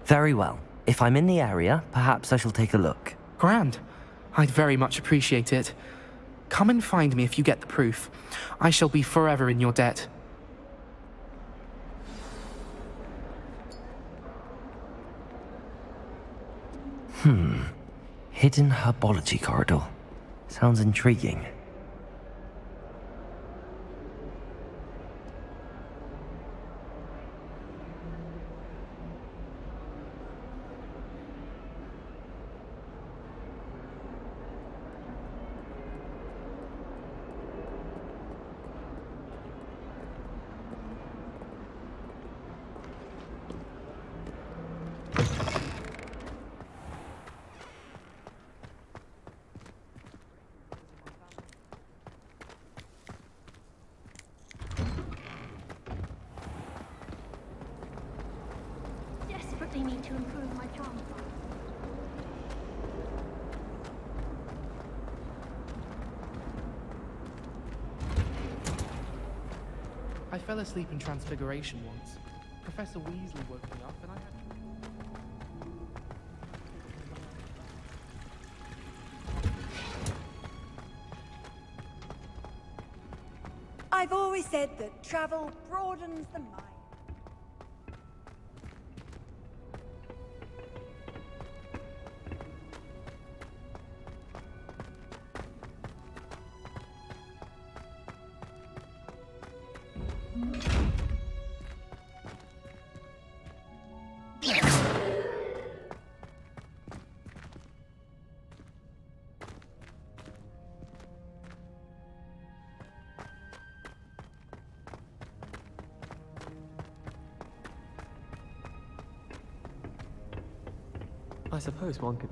Very well. If I'm in the area, perhaps I shall take a look. Grand. I'd very much appreciate it. Come and find me if you get the proof. I shall be forever in your debt. Hidden herbology corridor. Sounds intriguing. Desperately need to improve my charm. I fell asleep in Transfiguration once. Professor Weasley woke me up and I had... I've always said that travel broadens the mind. I suppose one could...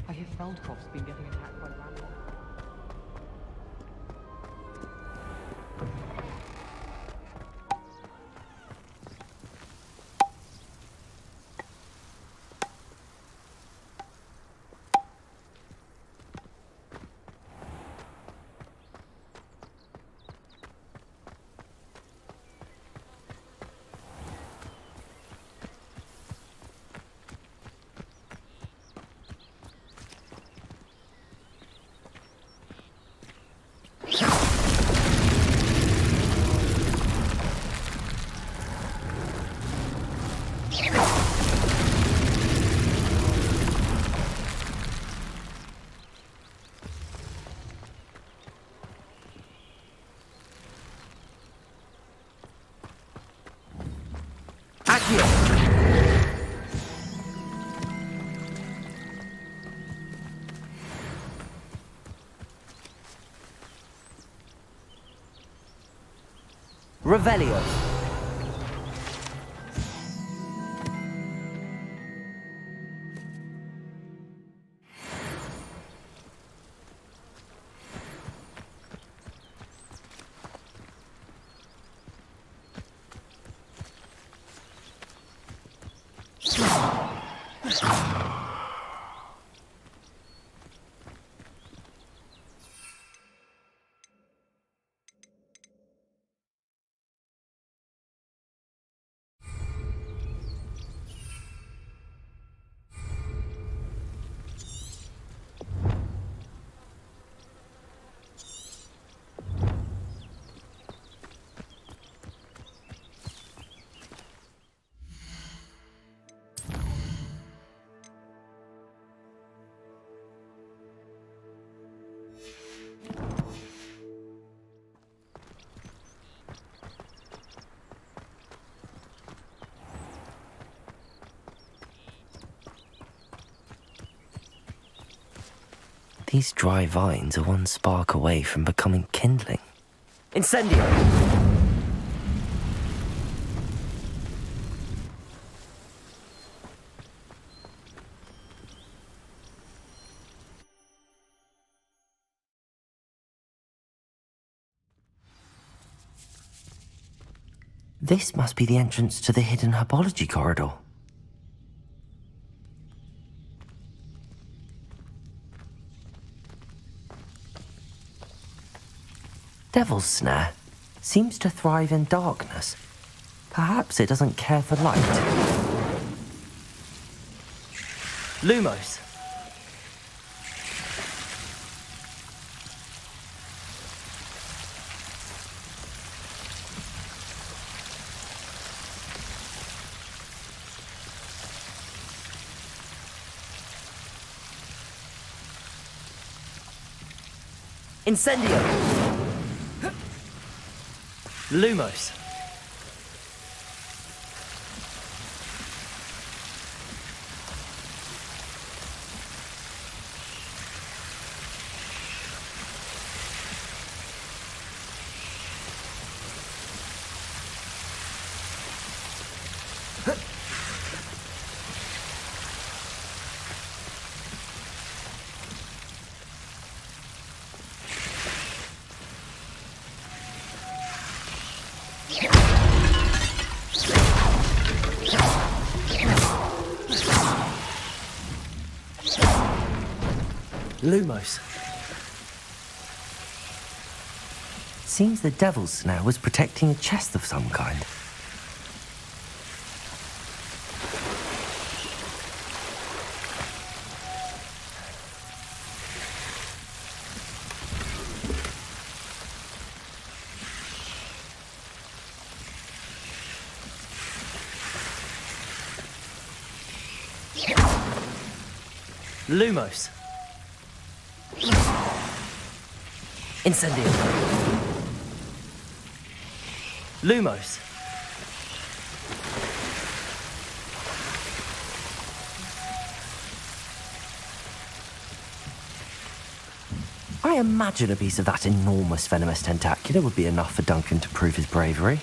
I hear Feldcroft's been getting attacked by landlords. Revelio. These dry vines are one spark away from becoming kindling. Incendio! This must be the entrance to the hidden herbology corridor. Devil's Snare seems to thrive in darkness. Perhaps it doesn't care for light. Lumos. Incendio! Lumos. Lumos. Seems the Devil's Snare was protecting a chest of some kind. Lumos. Incendio. Lumos. I imagine a piece of that enormous venomous tentacula would be enough for Duncan to prove his bravery.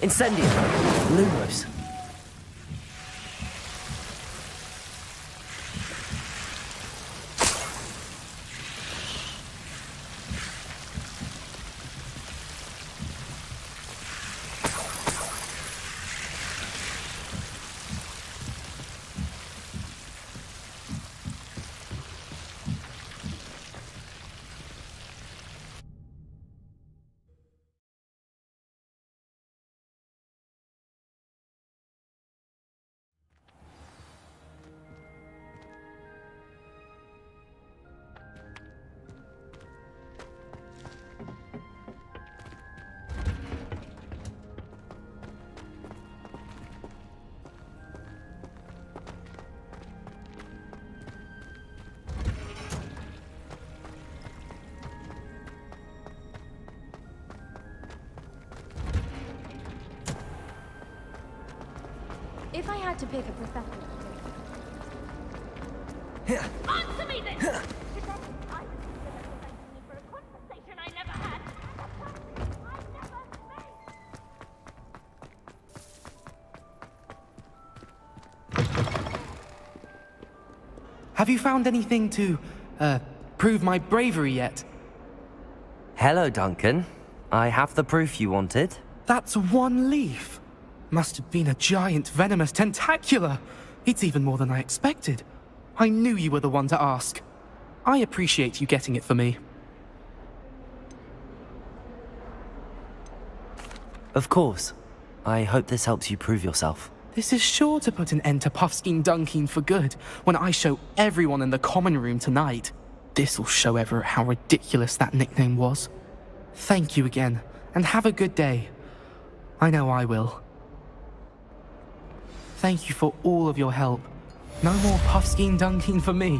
Incendio! Lumos. If I had to pick a profession Here. Answer me then! I would consider preventing me for a conversation I never had. Have you found anything to, prove my bravery yet? Hello, Duncan. I have the proof you wanted. That's one leaf. Must have been a giant venomous tentacula. It's even more than I expected. I knew you were the one to ask. I appreciate you getting it for me. Of course. I hope this helps you prove yourself. This is sure to put an end to Puffskein Dunkin for good when I show everyone in the common room tonight. This'll show Everett how ridiculous that nickname was. Thank you again, and have a good day. I know I will. Thank you for all of your help. No more Puffskein Dunkin for me.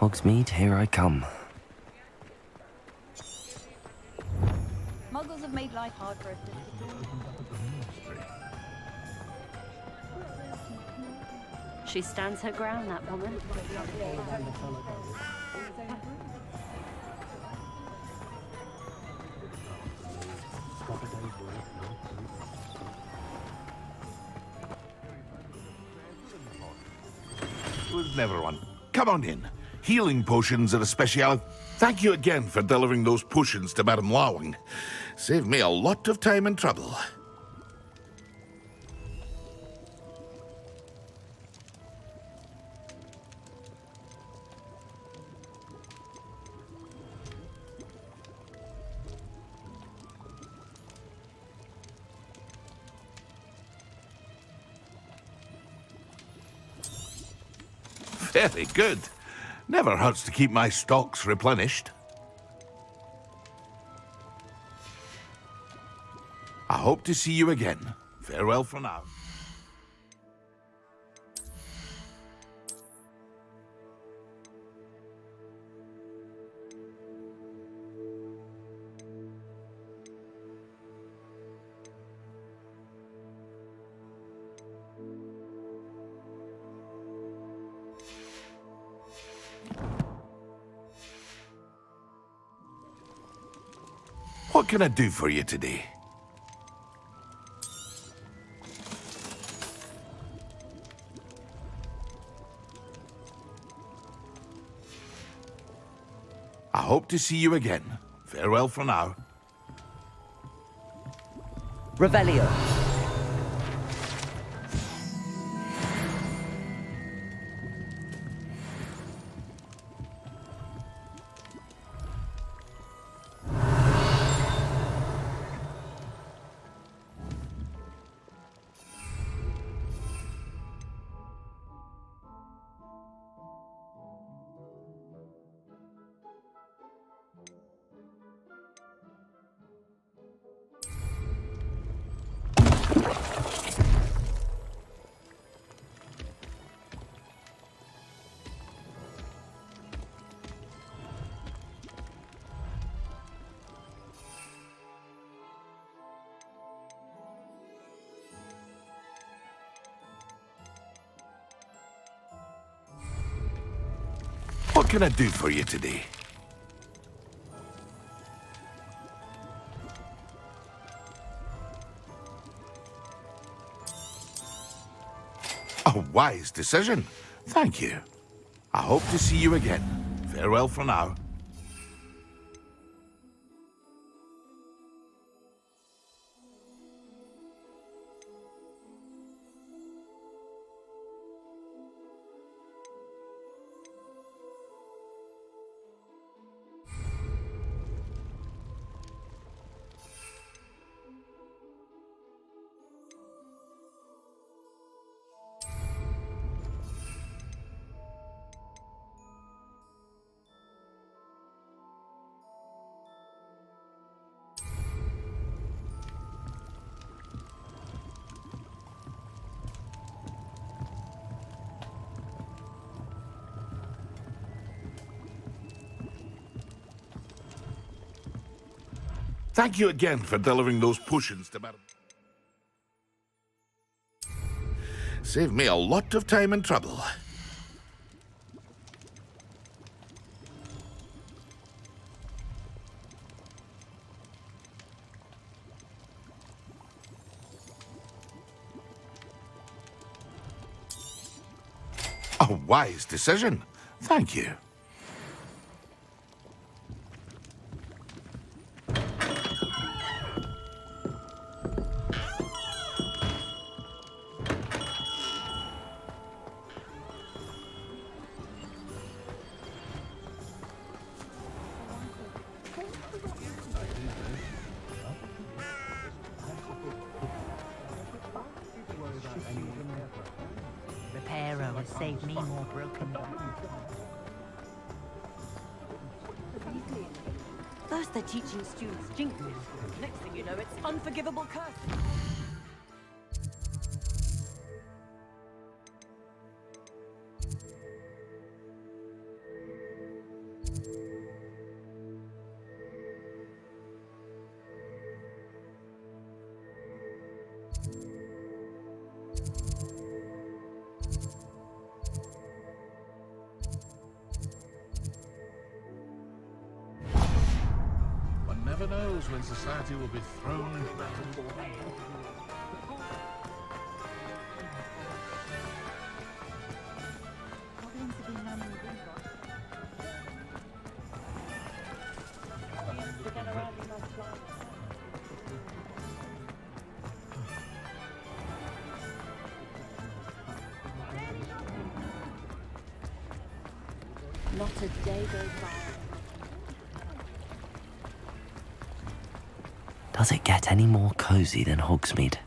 Hogsmeade, here I come. Muggles have made life hard for us. She stands her ground, that woman. Was never one. Come on in. Healing potions are a speciality. Thank you again for delivering those potions to Madame Lawing. Saved me a lot of time and trouble. Very good. Never hurts to keep my stocks replenished. I hope to see you again. Farewell for now. What can I do for you today? I hope to see you again. Farewell for now. Revelio. What can I do for you today? A wise decision. Thank you. I hope to see you again. Farewell for now. Thank you again for delivering those potions to Madame. Saved me a lot of time and trouble. A wise decision. Thank you. Repairer has saved me more broken glass. First they're teaching students jingle. Next thing you know, it's unforgivable curse. never knows when society will be thrown into battle. Not a day goes by. Does it get any more cozy than Hogsmeade?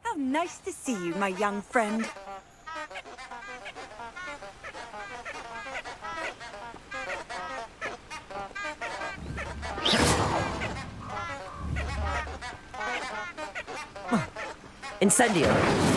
How nice to see you, my young friend. Incendio!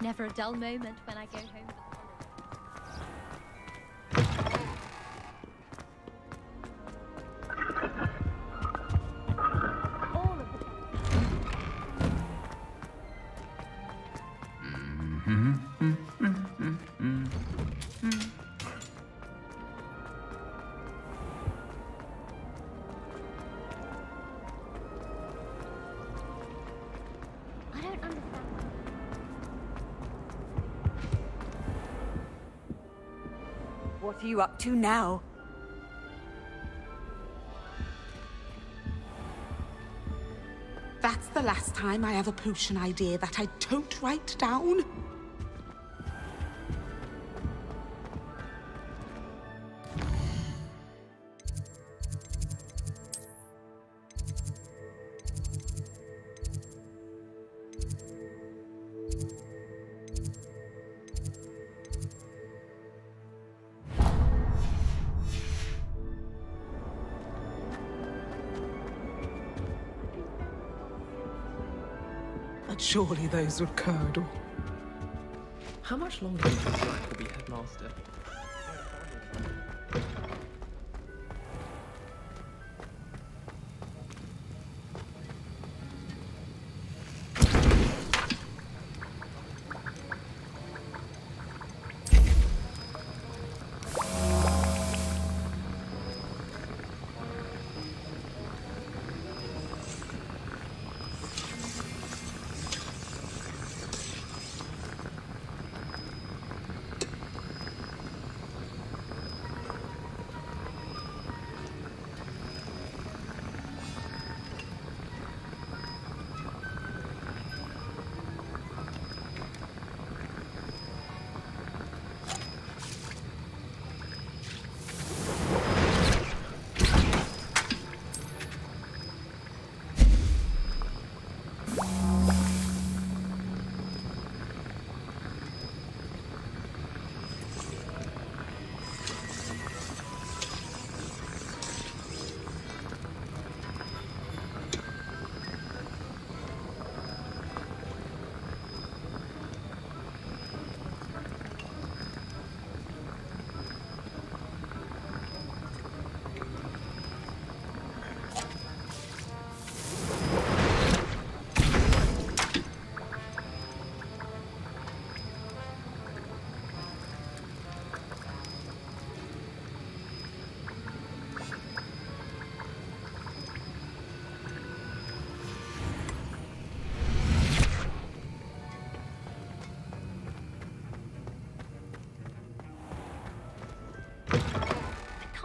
Never a dull moment when I go home. All of the I don't understand. What are you up to now? That's the last time I have a potion idea that I don't write down. But surely those would curdle. How much longer do you think Black will be headmaster?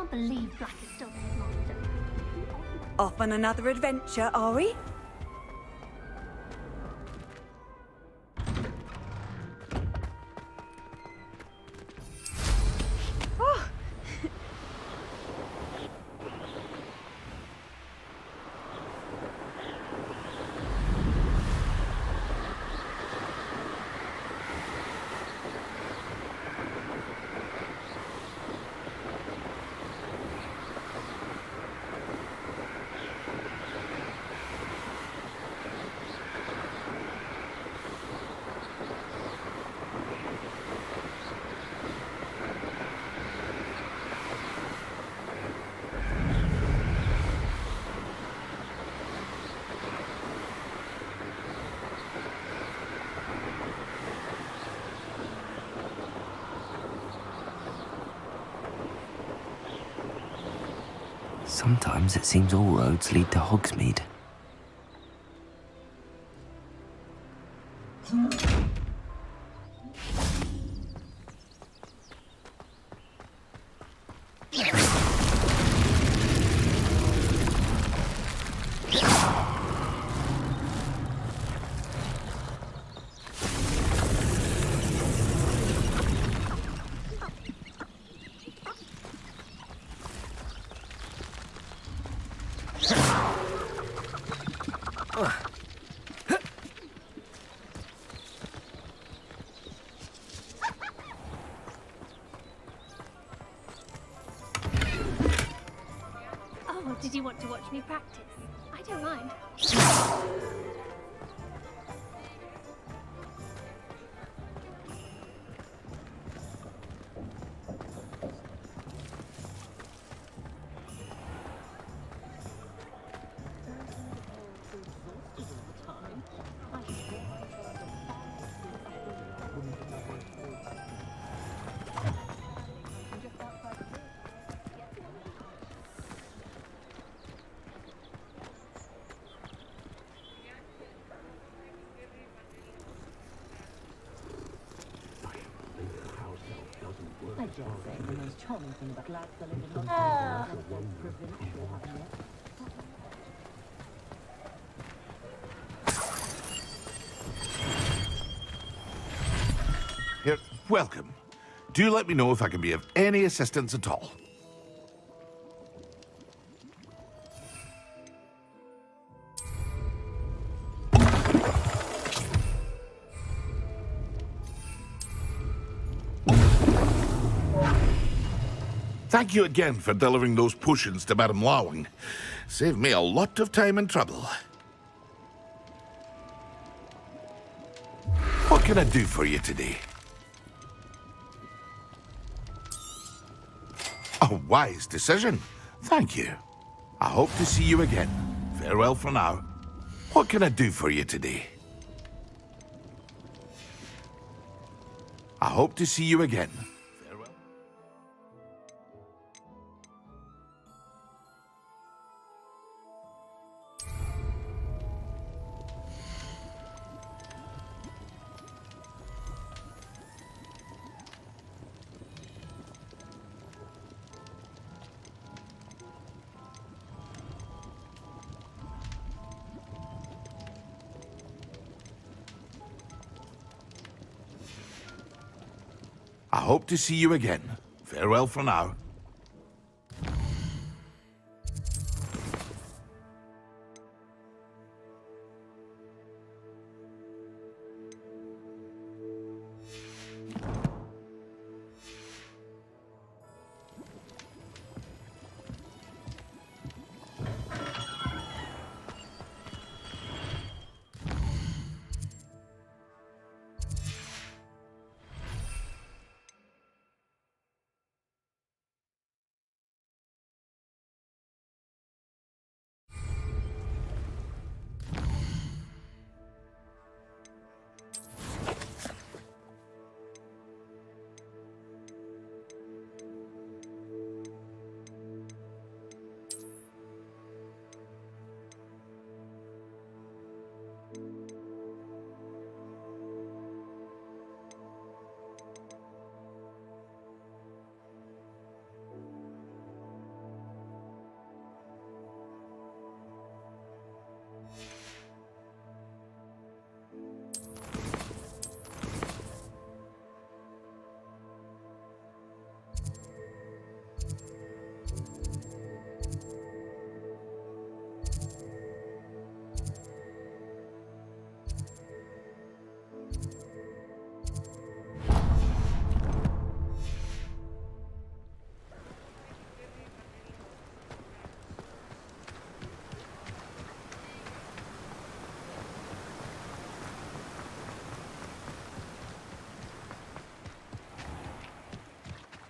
can't believe Black is still this monster. Off on another adventure, are we? Sometimes it seems all roads lead to Hogsmeade. Oh, did you want to watch me practice? I don't mind. I dare say the most charming thing about lads that live in London is their provincial highness. Here, welcome. Do let me know if I can be of any assistance at all. Thank you again for delivering those potions to Madame Lowing. Saved me a lot of time and trouble. What can I do for you today? A wise decision. Thank you. I hope to see you again. Farewell for now. What can I do for you today? I hope to see you again. Farewell. I hope to see you again. Farewell for now.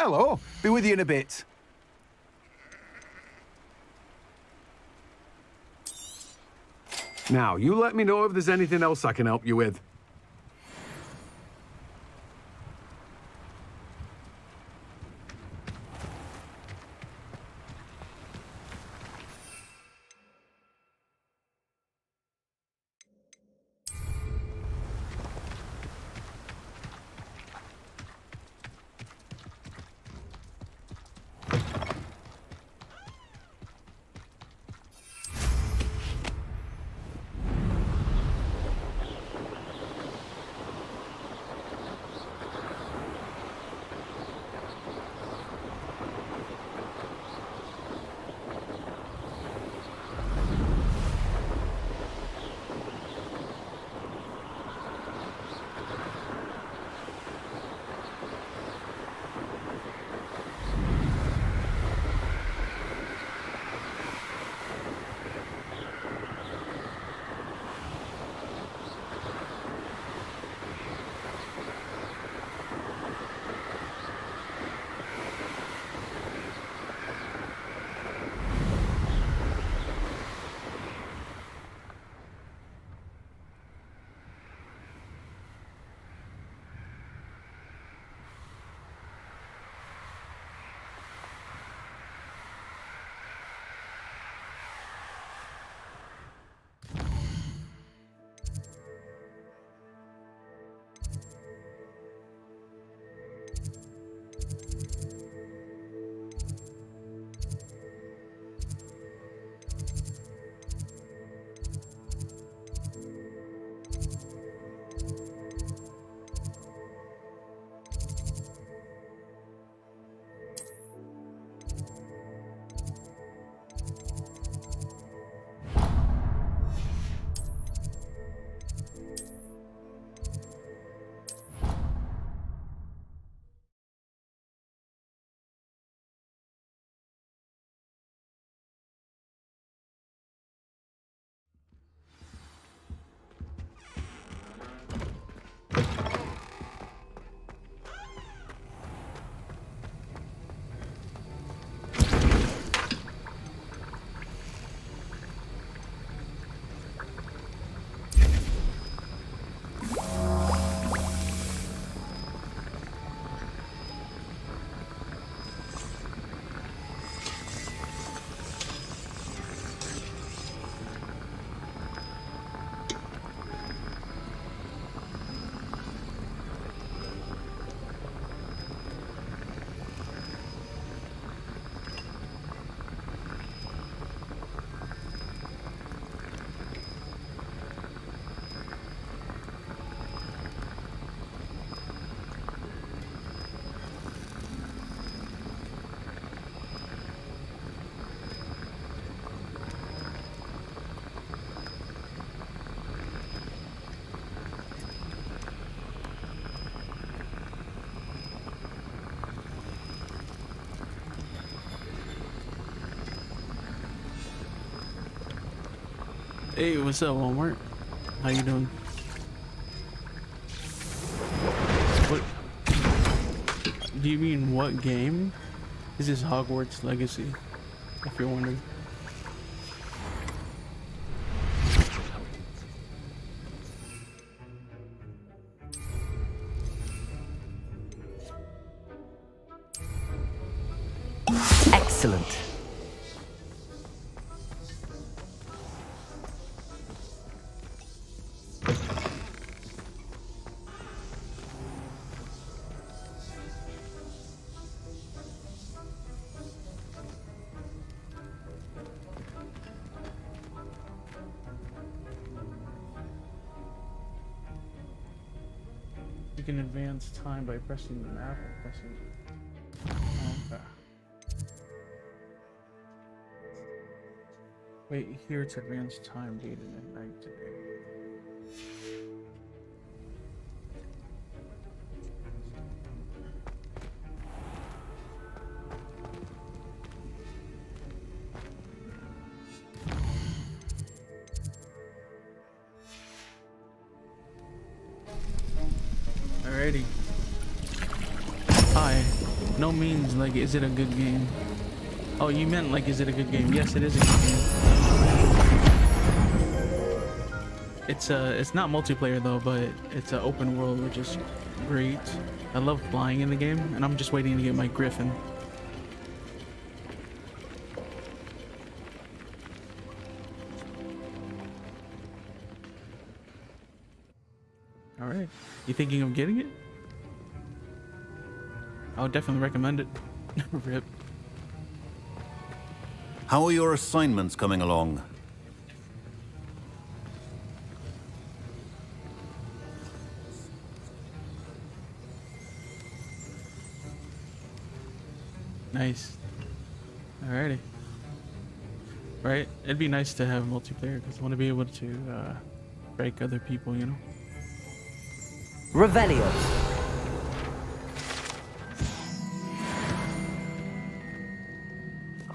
Hello. Be with you in a bit. Now, you let me know if there's anything else I can help you with. Hey, what's up, Walmart? How you doing? What? Do you mean what game? This is Hogwarts Legacy, if you're wondering. Excellent. You can advance time by pressing the map and pressing. Okay. Wait, here it's advance time dated at night today. Alrighty. Hi. no means like, is it a good game? Oh, you meant like, is it a good game? Yes, it is a good game. It's not multiplayer though, but it's an open world, which is great. I love flying in the game, and I'm just waiting to get my griffin. All right, you thinking of getting it? I would definitely recommend it. Rip. How are your assignments coming along? Nice. Alrighty. Right? It'd be nice to have multiplayer because I want to be able to break other people, you know? Revelio.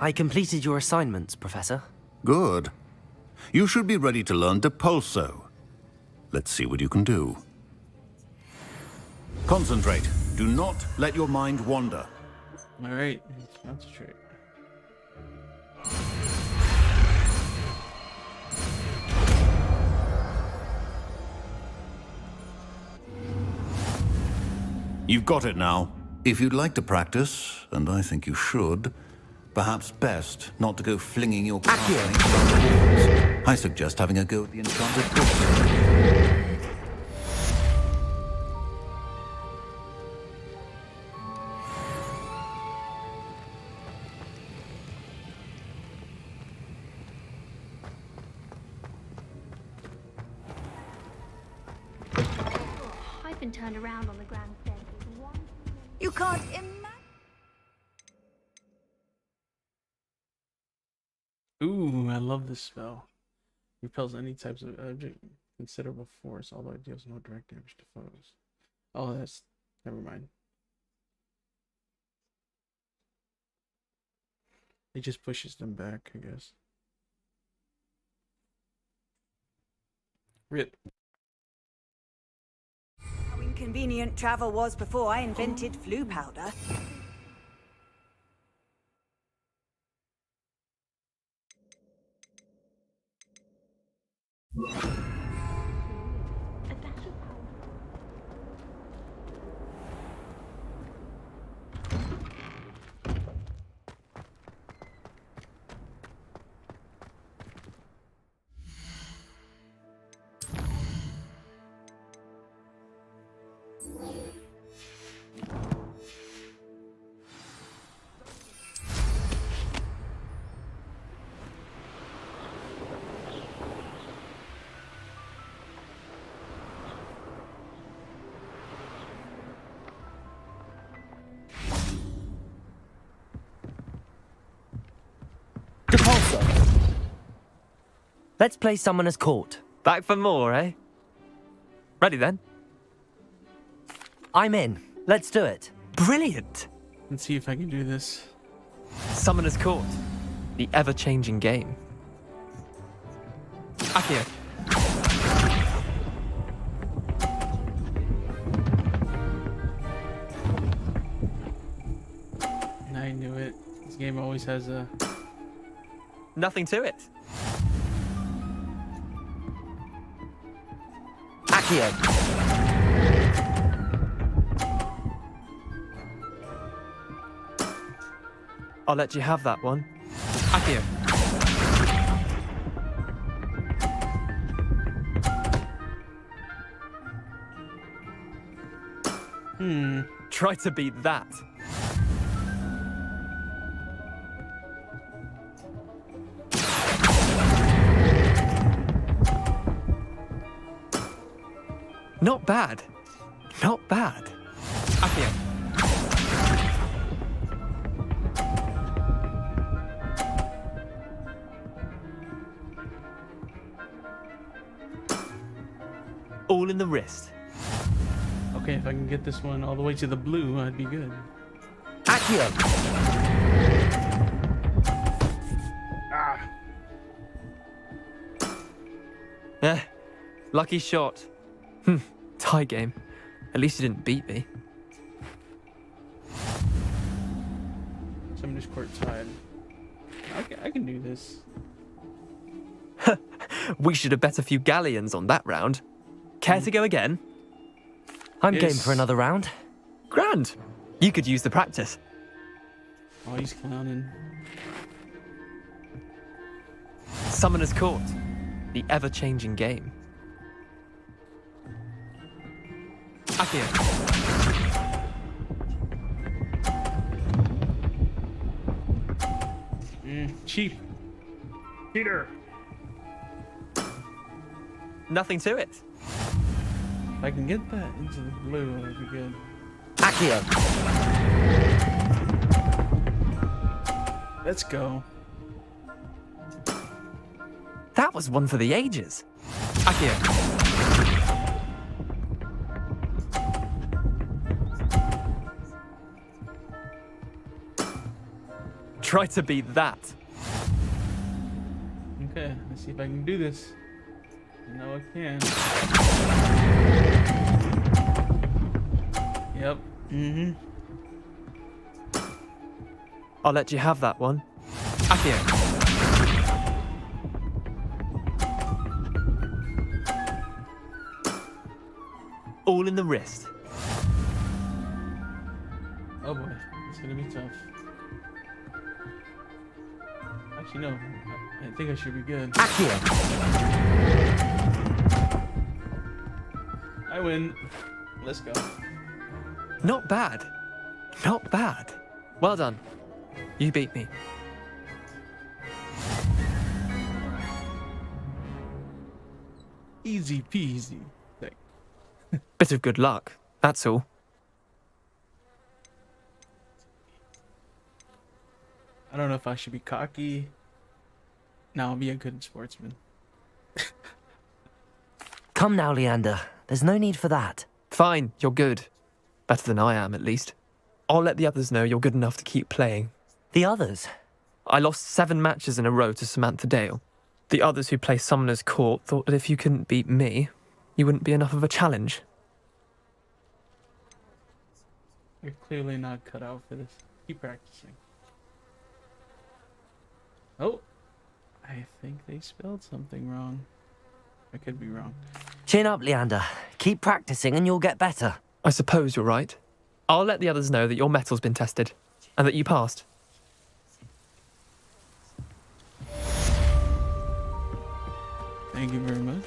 I completed your assignments, Professor. Good. You should be ready to learn Depulso. Let's see what you can do. Concentrate. Do not let your mind wander. Alright, concentrate. You've got it now. If you'd like to practice, and I think you should, perhaps best not to go flinging your casting around the walls. I suggest having a go at the enchanted book. I've been turned around on the grand staircase once. You can't imagine. Ooh, I love this spell. Repels any types of object considerable force, although it deals no direct damage to foes. Oh, that's... never mind. It just pushes them back, I guess. Rip. How inconvenient travel was before I invented flu powder. A dash of powder. Depulso. Let's play Summoner's Court. Back for more, eh? Ready then? I'm in. Let's do it. Brilliant! Let's see if I can do this. Summoner's Court. The ever-changing game. Accio. I knew it. This game always has a... Nothing to it. Accio. I'll let you have that one. Accio. Try to beat that. Not bad. Not bad. Accio. All in the wrist. Okay, if I can get this one all the way to the blue, I'd be good. Accio. Lucky shot. Tie game. At least you didn't beat me. Summoner's Court side. I can do this. We should have bet a few galleons on that round. Care to go again? I'm game Yes. for another round. Grand. You could use the practice. Oh, he's clowning. Summoner's Court. The ever-changing game. Accio. Cheap. Peter. Nothing to it. If I can get that into the blue, that'd be good. Accio. Let's go. That was one for the ages. Accio. Try to beat that. Okay, let's see if I can do this. No, I can. Yep. Mm-hmm. I'll let you have that one. Accio. All in the wrist. Oh boy, it's gonna be tough. Actually, no. I think I should be good. Accio. I win. Let's go. Not bad. Not bad. Well done. You beat me. Easy peasy. Like, Bit of good luck, that's all. I don't know if I should be cocky. No, I'll be a good sportsman. Come now, Leander. There's no need for that. Fine, you're good. Better than I am, at least. I'll let the others know you're good enough to keep playing. The others? I lost 7 matches in a row to Samantha Dale. The others who play Summoner's Court thought that if you couldn't beat me, you wouldn't be enough of a challenge. You're clearly not cut out for this. Keep practicing. Oh, I think they spelled something wrong. I could be wrong. Chin up, Leander. Keep practicing and you'll get better. I suppose you're right. I'll let the others know that your metal's been tested, and that you passed. Thank you very much.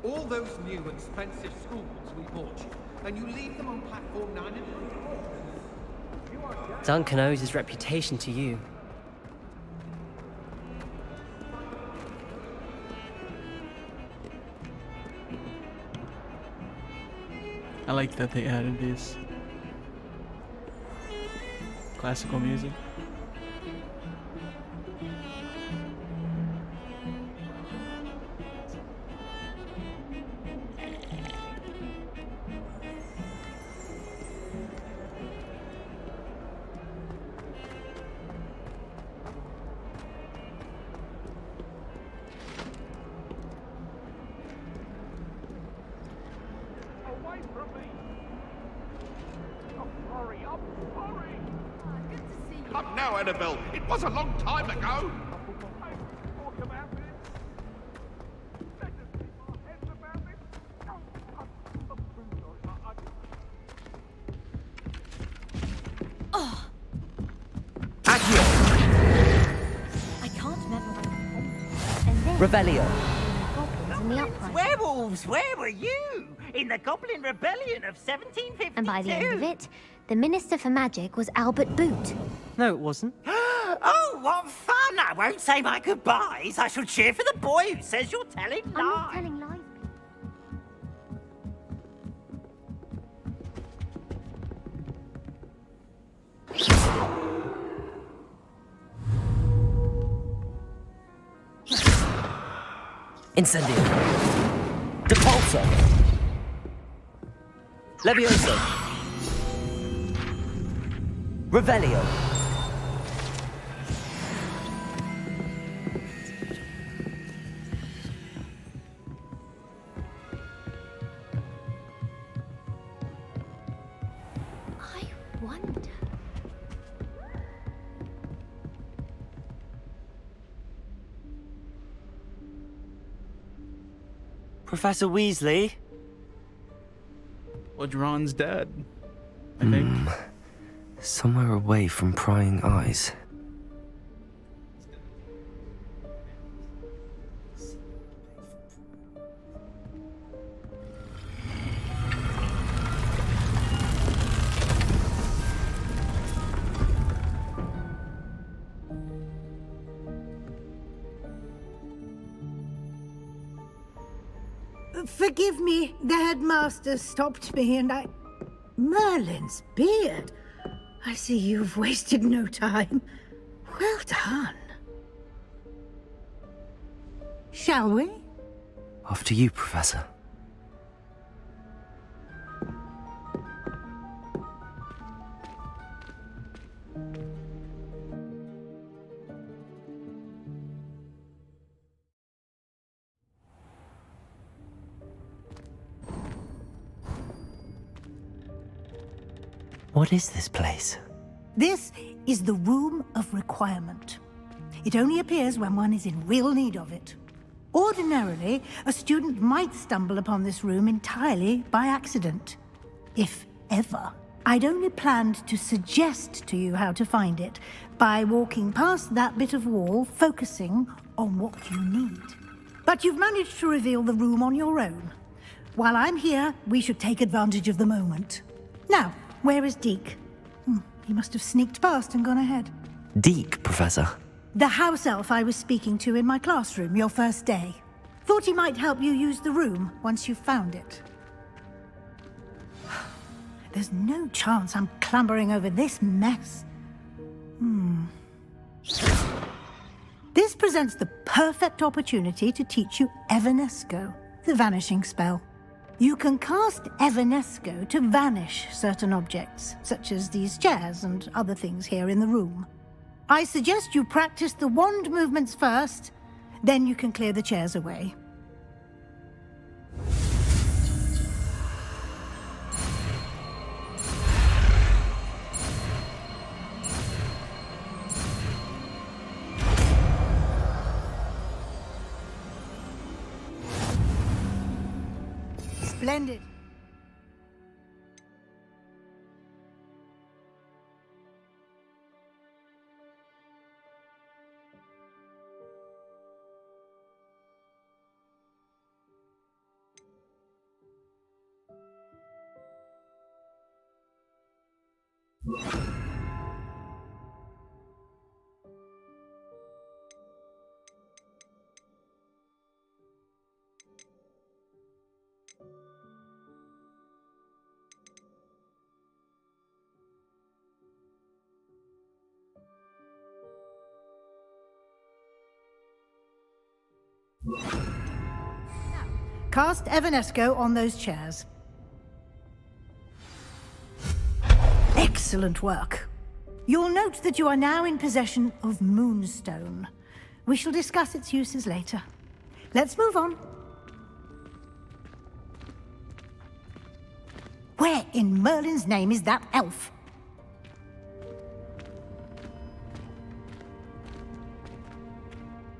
All those new expensive schools we bought you, and you leave them on platform 9 and 3. Duncan owes his reputation to you. I like that they added this classical music. now, Annabelle. It was a long time ago. I can't memorize. And then Revelio. goblins in the uprising. Werewolves, where were you? In the Goblin Rebellion of 1752? And by the end of it, the Minister for Magic was Albert Boot. No, it wasn't. Oh, what fun! I won't say my goodbyes. I shall cheer for the boy who says you're telling lies. I'm not telling lies. Incendio. Depulso. Levioso. Revelio. I wonder. Professor Weasley? Well, Ron's dead, I think. Somewhere away from prying eyes. Forgive me, the headmaster stopped me and I... Merlin's beard. I see you've wasted no time. Well done. Shall we? After you, Professor. What is this place? This is the Room of Requirement. It only appears when one is in real need of it. Ordinarily, a student might stumble upon this room entirely by accident. If ever. I'd only planned to suggest to you how to find it by walking past that bit of wall, focusing on what you need. But you've managed to reveal the room on your own. While I'm here, we should take advantage of the moment. Now, where is Deke? He must have sneaked past and gone ahead. Deke, Professor. The house elf I was speaking to in my classroom your first day. Thought he might help you use the room once you found it. There's no chance I'm clambering over this mess. This presents the perfect opportunity to teach you Evanesco, the vanishing spell. You can cast Evanesco to vanish certain objects, such as these chairs and other things here in the room. I suggest you practice the wand movements first, then you can clear the chairs away. Splendid. Cast Evanesco on those chairs. Excellent work. You'll note that you are now in possession of Moonstone. We shall discuss its uses later. Let's move on. Where in Merlin's name is that elf?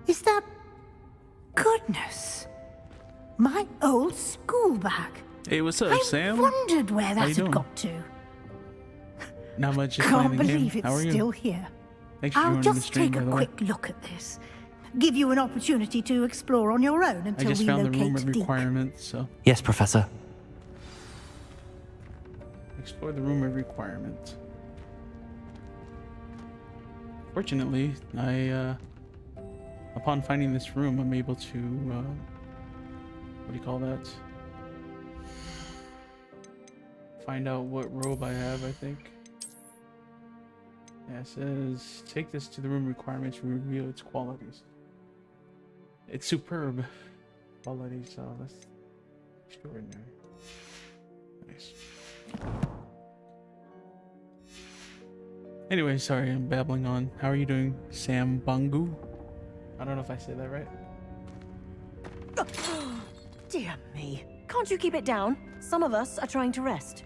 Is that... Goodness. My old school bag. Hey, what's up, Sam? I wondered where How that you had doing? got to. Not much. Just Can't playing the game. believe How are it's you? still here. Thanks for I'll joining the just stream, take by a the way. quick look at this. Give you an opportunity to explore on your own I until just we found the locate room of Deke. requirements, so Yes, Professor. explore the room of requirements. Fortunately, upon finding this room, I'm able to, what do you call that? Find out what robe I have, I think. Yeah, it says, take this to the room requirements to reveal its qualities. It's superb qualities, so that's extraordinary. Nice. Anyway, sorry, I'm babbling on. How are you doing, Sam Bangu? I don't know if I said that right. Dear me. Can't you keep it down? Some of us are trying to rest.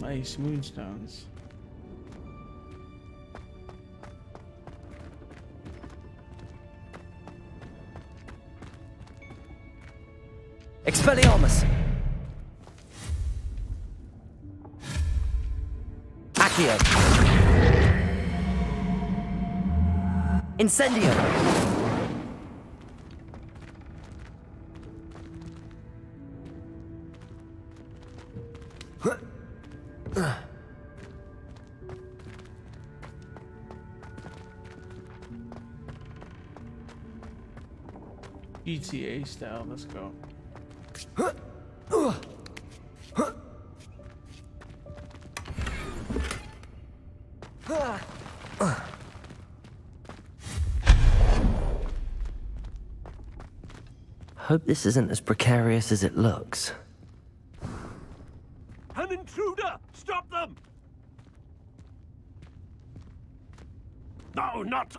Nice moonstones. Expelliarmus! Accio! Incendio! GTA style, let's go. Hope this isn't as precarious as it looks. An intruder! Stop them! No, not...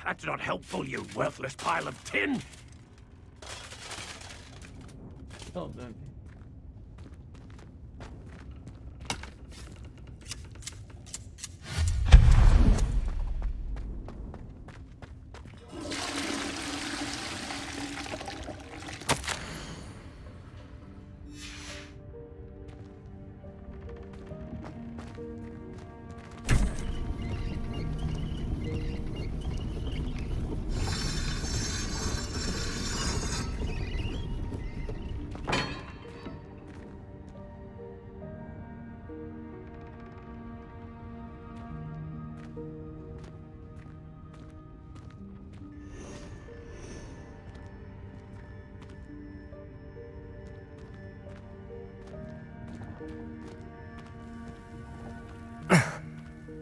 that's not helpful, you worthless pile of tin! Well done.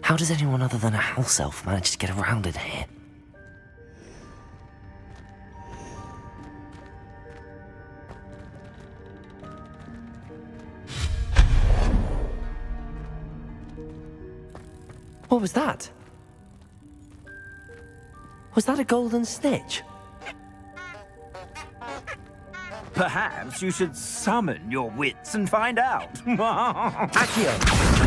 How does anyone other than a house elf manage to get around in here? What was that? Was that a golden snitch? Perhaps you should summon your wits and find out. Accio!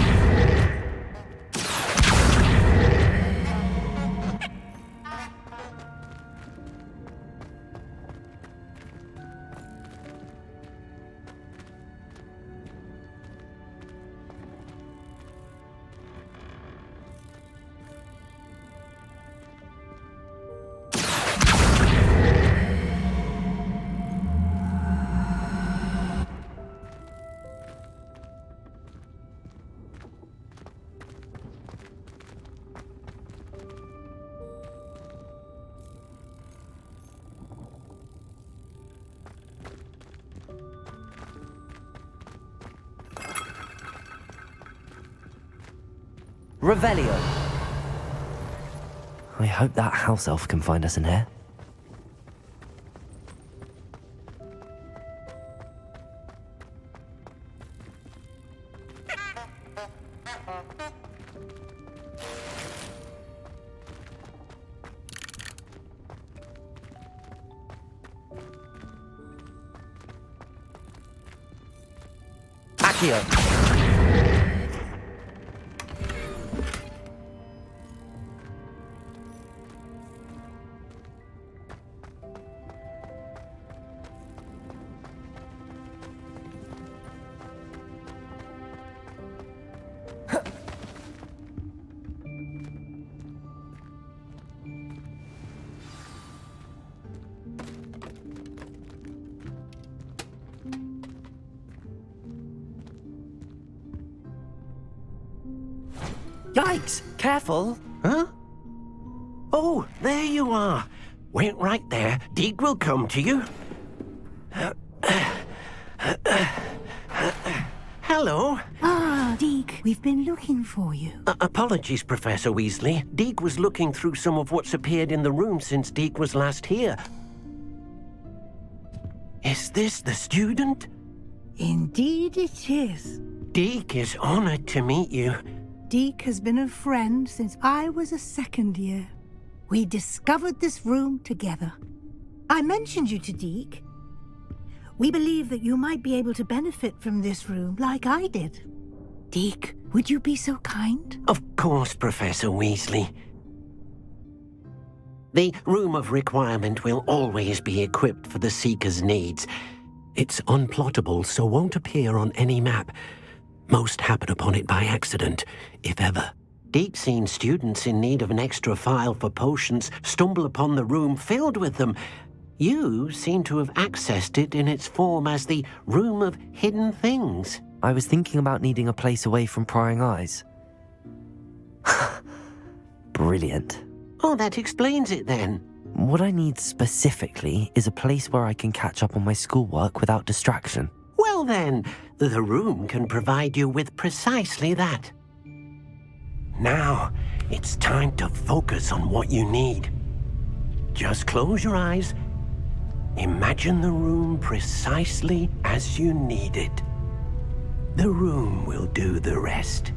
Revelio. I hope that house elf can find us in here. Accio! Yikes! Careful! Huh? Oh, there you are. Wait right there. Deek will come to you. Hello. Ah, Deek, we've been looking for you. Apologies, Professor Weasley. Deek was looking through some of what's appeared in the room since Deek was last here. Is this the student? Indeed it is. Deek is honored to meet you. Deek has been a friend since I was a second year. We discovered this room together. I mentioned you to Deek. We believe that you might be able to benefit from this room like I did. Deek, would you be so kind? Of course, Professor Weasley. The Room of Requirement will always be equipped for the Seeker's needs. It's unplottable, so won't appear on any map. Most happen upon it by accident, if ever. Deep-seen students in need of an extra file for potions stumble upon the room filled with them. You seem to have accessed it in its form as the Room of Hidden Things. I was thinking about needing a place away from prying eyes. Brilliant. Oh, that explains it then. What I need specifically is a place where I can catch up on my schoolwork without distraction. Well then, the room can provide you with precisely that. Now, it's time to focus on what you need. Just close your eyes. Imagine the room precisely as you need it. The room will do the rest.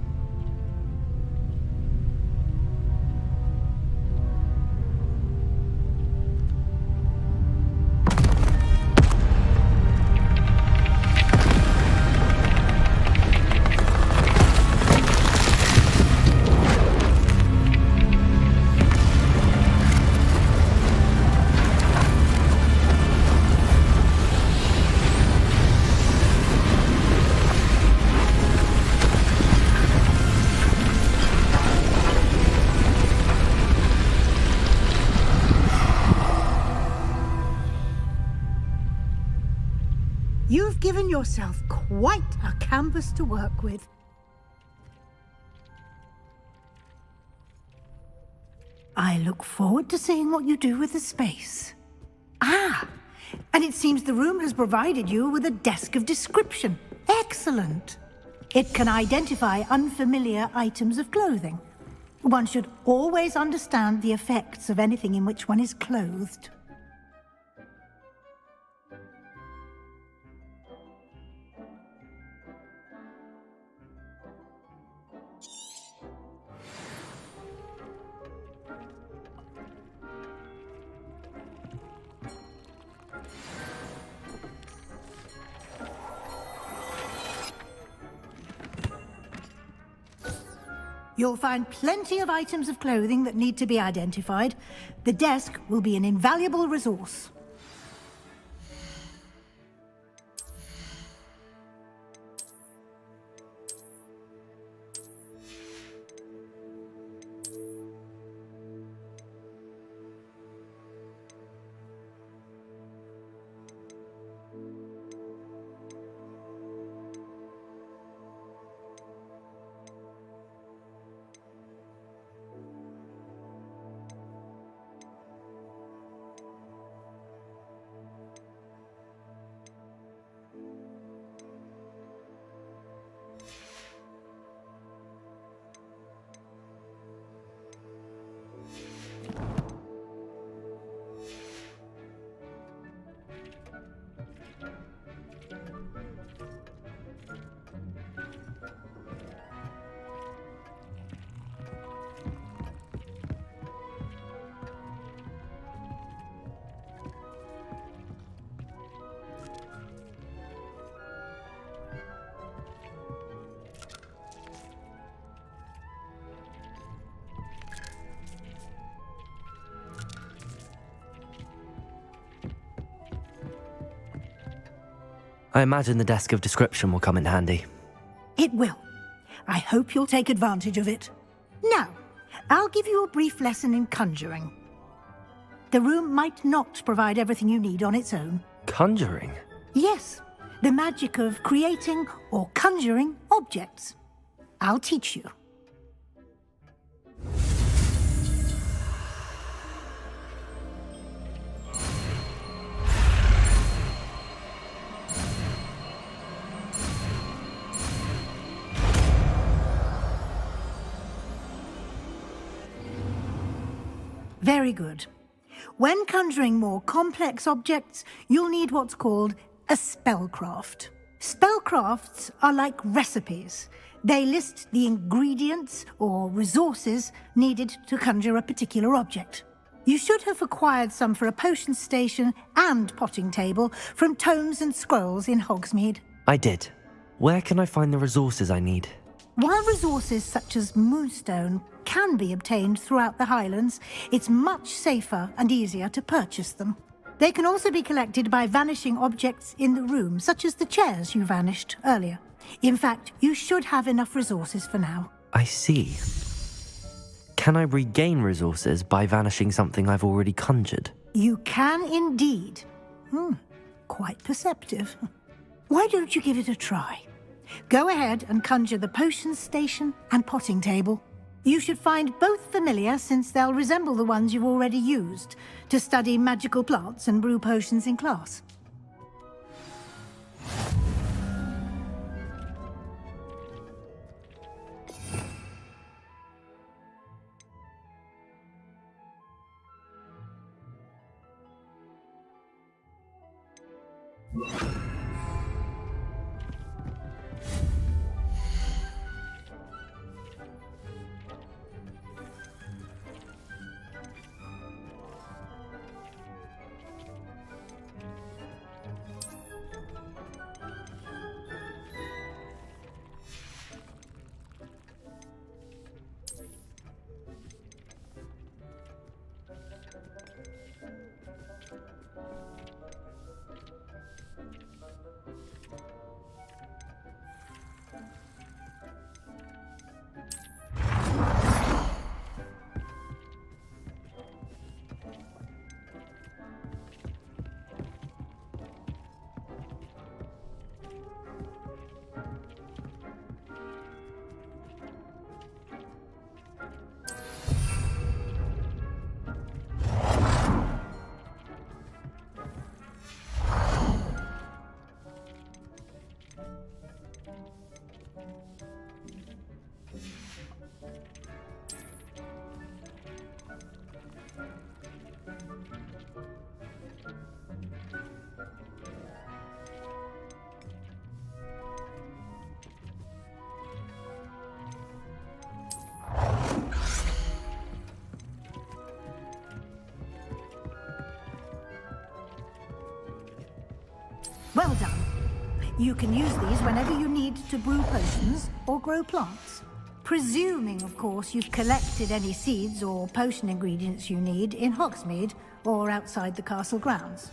You've given yourself quite a canvas to work with. I look forward to seeing what you do with the space. Ah, and it seems the room has provided you with a desk of description. Excellent. It can identify unfamiliar items of clothing. One should always understand the effects of anything in which one is clothed. You'll find plenty of items of clothing that need to be identified. The desk will be an invaluable resource. I imagine the desk of description will come in handy. It will. I hope you'll take advantage of it. Now, I'll give you a brief lesson in conjuring. The room might not provide everything you need on its own. Conjuring? Yes, the magic of creating or conjuring objects. I'll teach you. Very good. When conjuring more complex objects, you'll need what's called a spellcraft. Spellcrafts are like recipes. They list the ingredients or resources needed to conjure a particular object. You should have acquired some for a potion station and potting table from tomes and scrolls in Hogsmeade. I did. Where can I find the resources I need? While resources such as moonstone can be obtained throughout the Highlands, it's much safer and easier to purchase them. They can also be collected by vanishing objects in the room, such as the chairs you vanished earlier. In fact, you should have enough resources for now. I see. Can I regain resources by vanishing something I've already conjured? You can indeed. Quite perceptive. Why don't you give it a try? Go ahead and conjure the potion station and potting table. You should find both familiar, since they'll resemble the ones you've already used to study magical plants and brew potions in class. Well done. You can use these whenever you need to brew potions or grow plants. Presuming, of course, you've collected any seeds or potion ingredients you need in Hogsmeade or outside the castle grounds.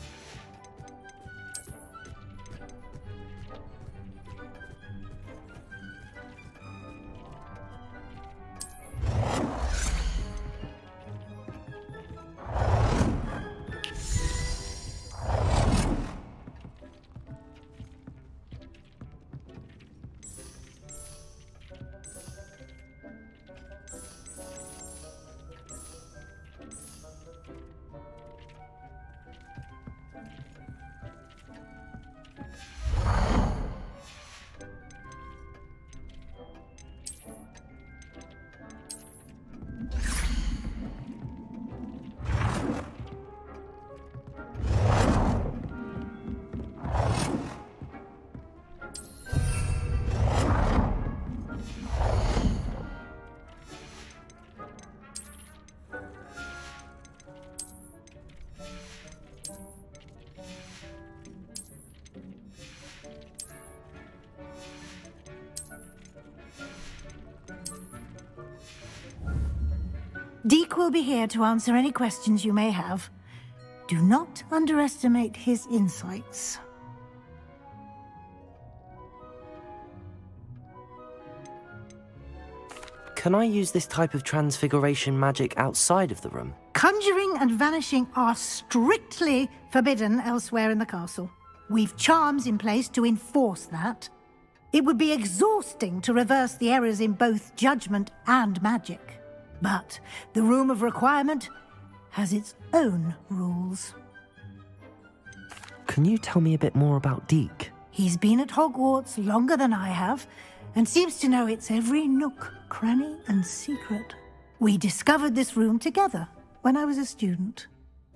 Deke will be here to answer any questions you may have. Do not underestimate his insights. Can I use this type of transfiguration magic outside of the room? Conjuring and vanishing are strictly forbidden elsewhere in the castle. We've charms in place to enforce that. It would be exhausting to reverse the errors in both judgment and magic. But the Room of Requirement has its own rules. Can you tell me a bit more about Deke? He's been at Hogwarts longer than I have, and seems to know its every nook, cranny, and secret. We discovered this room together when I was a student.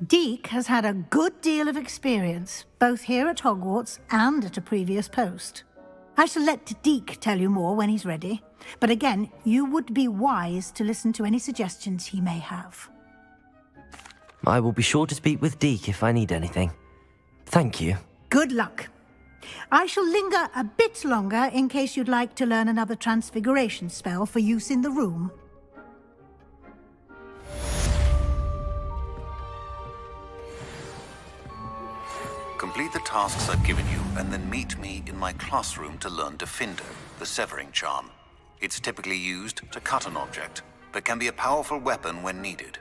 Deke has had a good deal of experience, both here at Hogwarts and at a previous post. I shall let Deke tell you more when he's ready, but again, you would be wise to listen to any suggestions he may have. I will be sure to speak with Deke if I need anything. Thank you. Good luck. I shall linger a bit longer in case you'd like to learn another transfiguration spell for use in the room. Complete the tasks I've given you, and then meet me in my classroom to learn Defender, the severing charm. It's typically used to cut an object, but can be a powerful weapon when needed.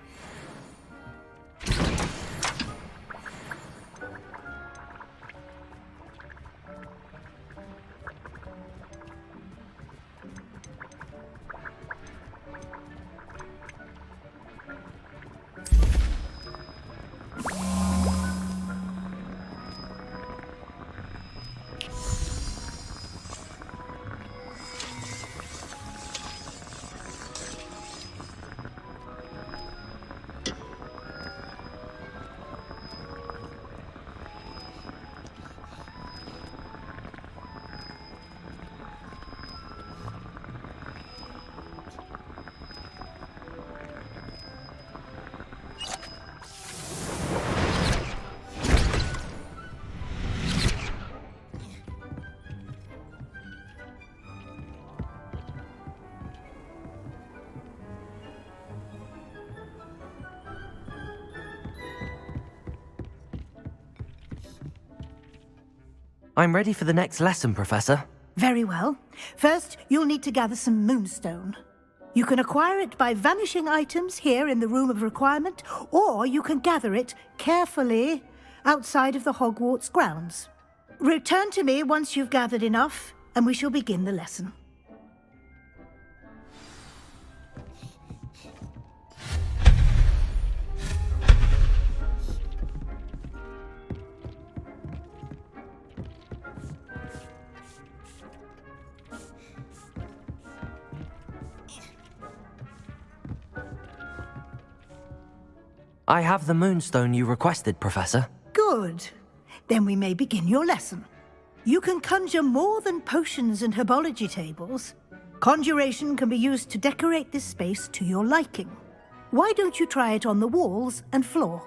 I'm ready for the next lesson, Professor. Very well. First, you'll need to gather some moonstone. You can acquire it by vanishing items here in the Room of Requirement, or you can gather it carefully outside of the Hogwarts grounds. Return to me once you've gathered enough, and we shall begin the lesson. I have the moonstone you requested, Professor. Good. Then we may begin your lesson. You can conjure more than potions and herbology tables. Conjuration can be used to decorate this space to your liking. Why don't you try it on the walls and floor?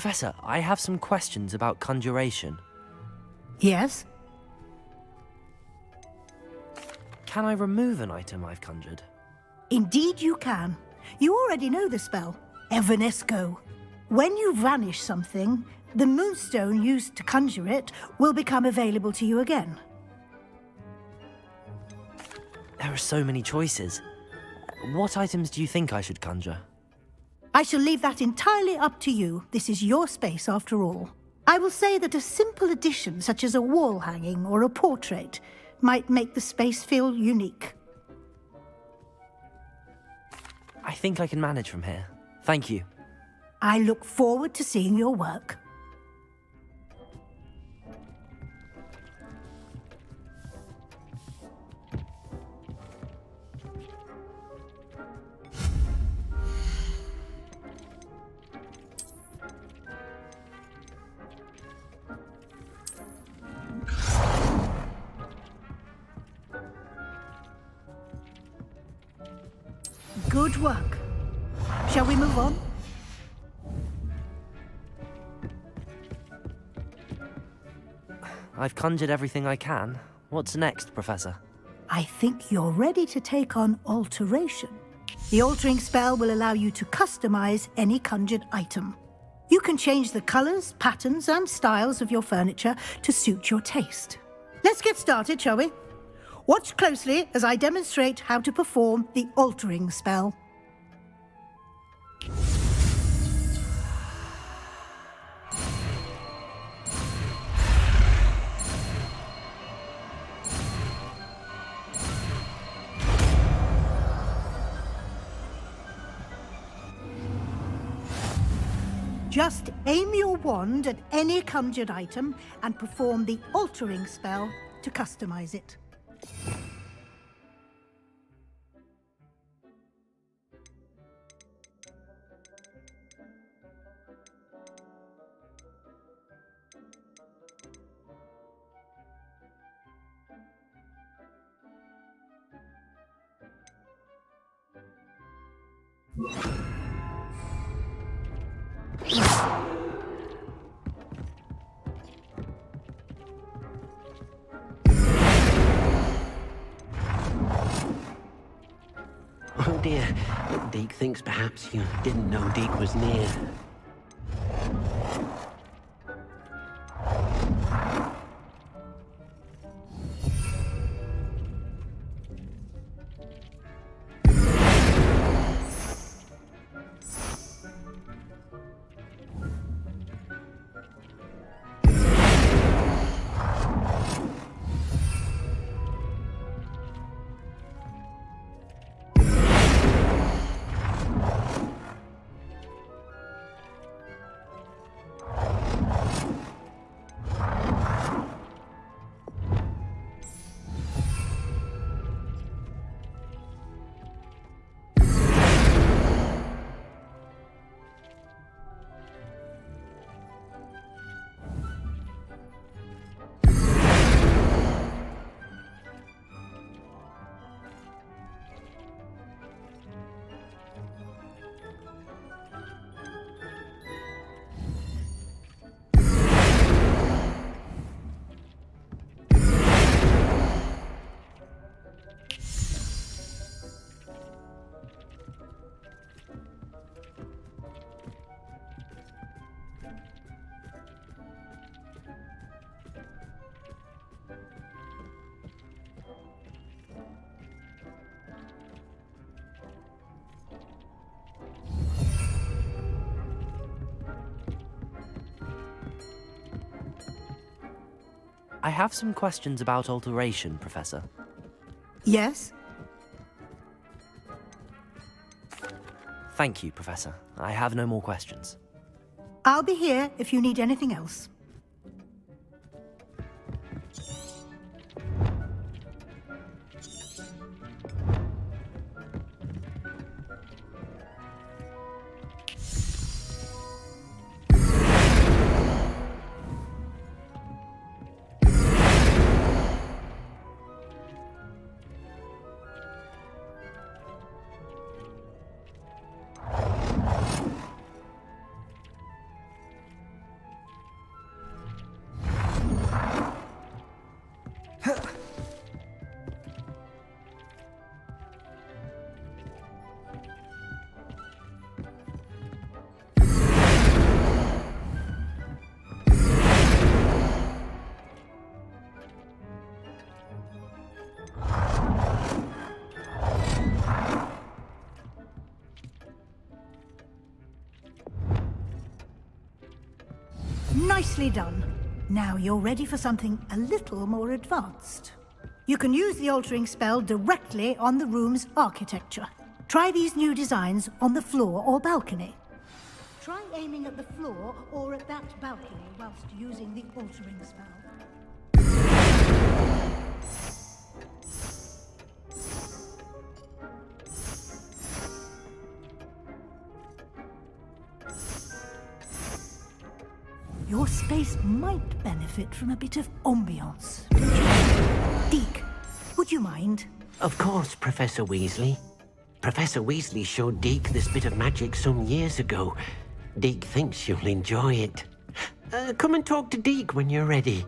Professor, I have some questions about conjuration. Yes? Can I remove an item I've conjured? Indeed you can. You already know the spell, Evanesco. When you vanish something, the moonstone used to conjure it will become available to you again. There are so many choices. What items do you think I should conjure? I shall leave that entirely up to you. This is your space after all. I will say that a simple addition such as a wall hanging or a portrait might make the space feel unique. I think I can manage from here. Thank you. I look forward to seeing your work. Good work. Shall we move on? I've conjured everything I can. What's next, Professor? I think you're ready to take on alteration. The altering spell will allow you to customize any conjured item. You can change the colors, patterns, and styles of your furniture to suit your taste. Let's get started, shall we? Watch closely as I demonstrate how to perform the altering spell. Just aim your wand at any conjured item and perform the altering spell to customize it. Oh dear, Deke thinks perhaps you didn't know Deke was near. I have some questions about alteration, Professor. Yes? Thank you, Professor. I have no more questions. I'll be here if you need anything else. Nicely done. Now you're ready for something a little more advanced. You can use the altering spell directly on the room's architecture. Try these new designs on the floor or balcony. Try aiming at the floor or at that balcony whilst using the altering spell. Your space might benefit from a bit of ambiance, don't you? Deke, would you mind? Of course, Professor Weasley. Professor Weasley showed Deke this bit of magic some years ago. Deke thinks you'll enjoy it. Come and talk to Deke when you're ready.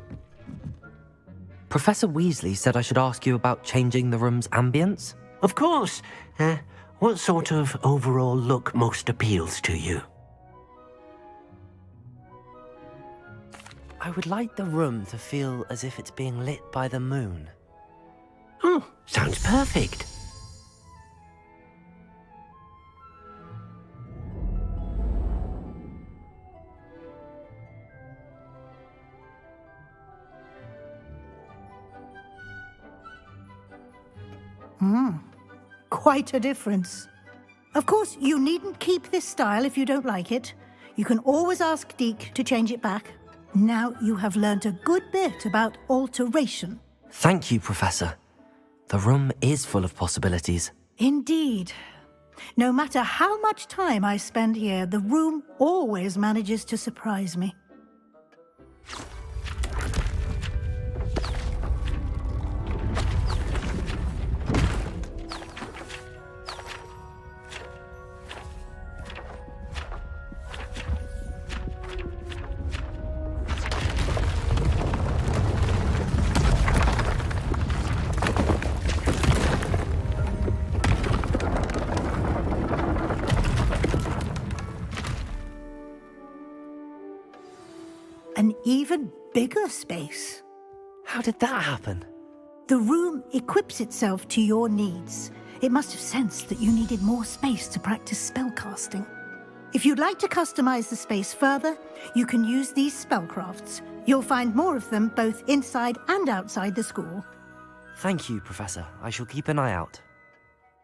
Professor Weasley said I should ask you about changing the room's ambience? Of course. What sort of overall look most appeals to you? I would like the room to feel as if it's being lit by the moon. Oh, sounds perfect. Quite a difference. Of course, you needn't keep this style if you don't like it. You can always ask Deke to change it back. Now you have learnt a good bit about alteration. Thank you, Professor. The room is full of possibilities. Indeed. No matter how much time I spend here, the room always manages to surprise me. An even bigger space. How did that happen? The room equips itself to your needs. It must have sensed that you needed more space to practice spellcasting. If you'd like to customize the space further, you can use these spellcrafts. You'll find more of them both inside and outside the school. Thank you, Professor. I shall keep an eye out.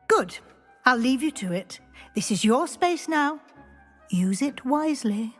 Good. I'll leave you to it. This is your space now. Use it wisely.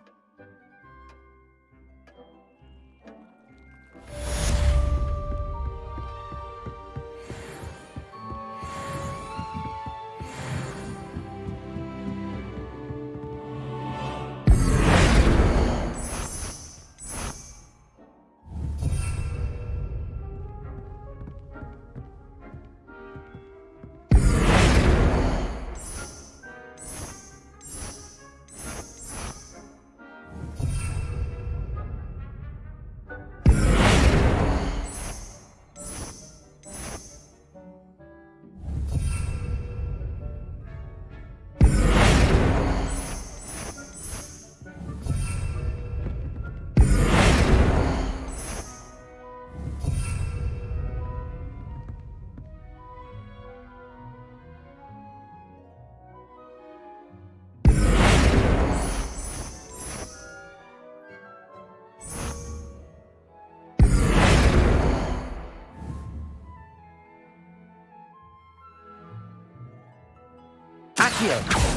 Accio!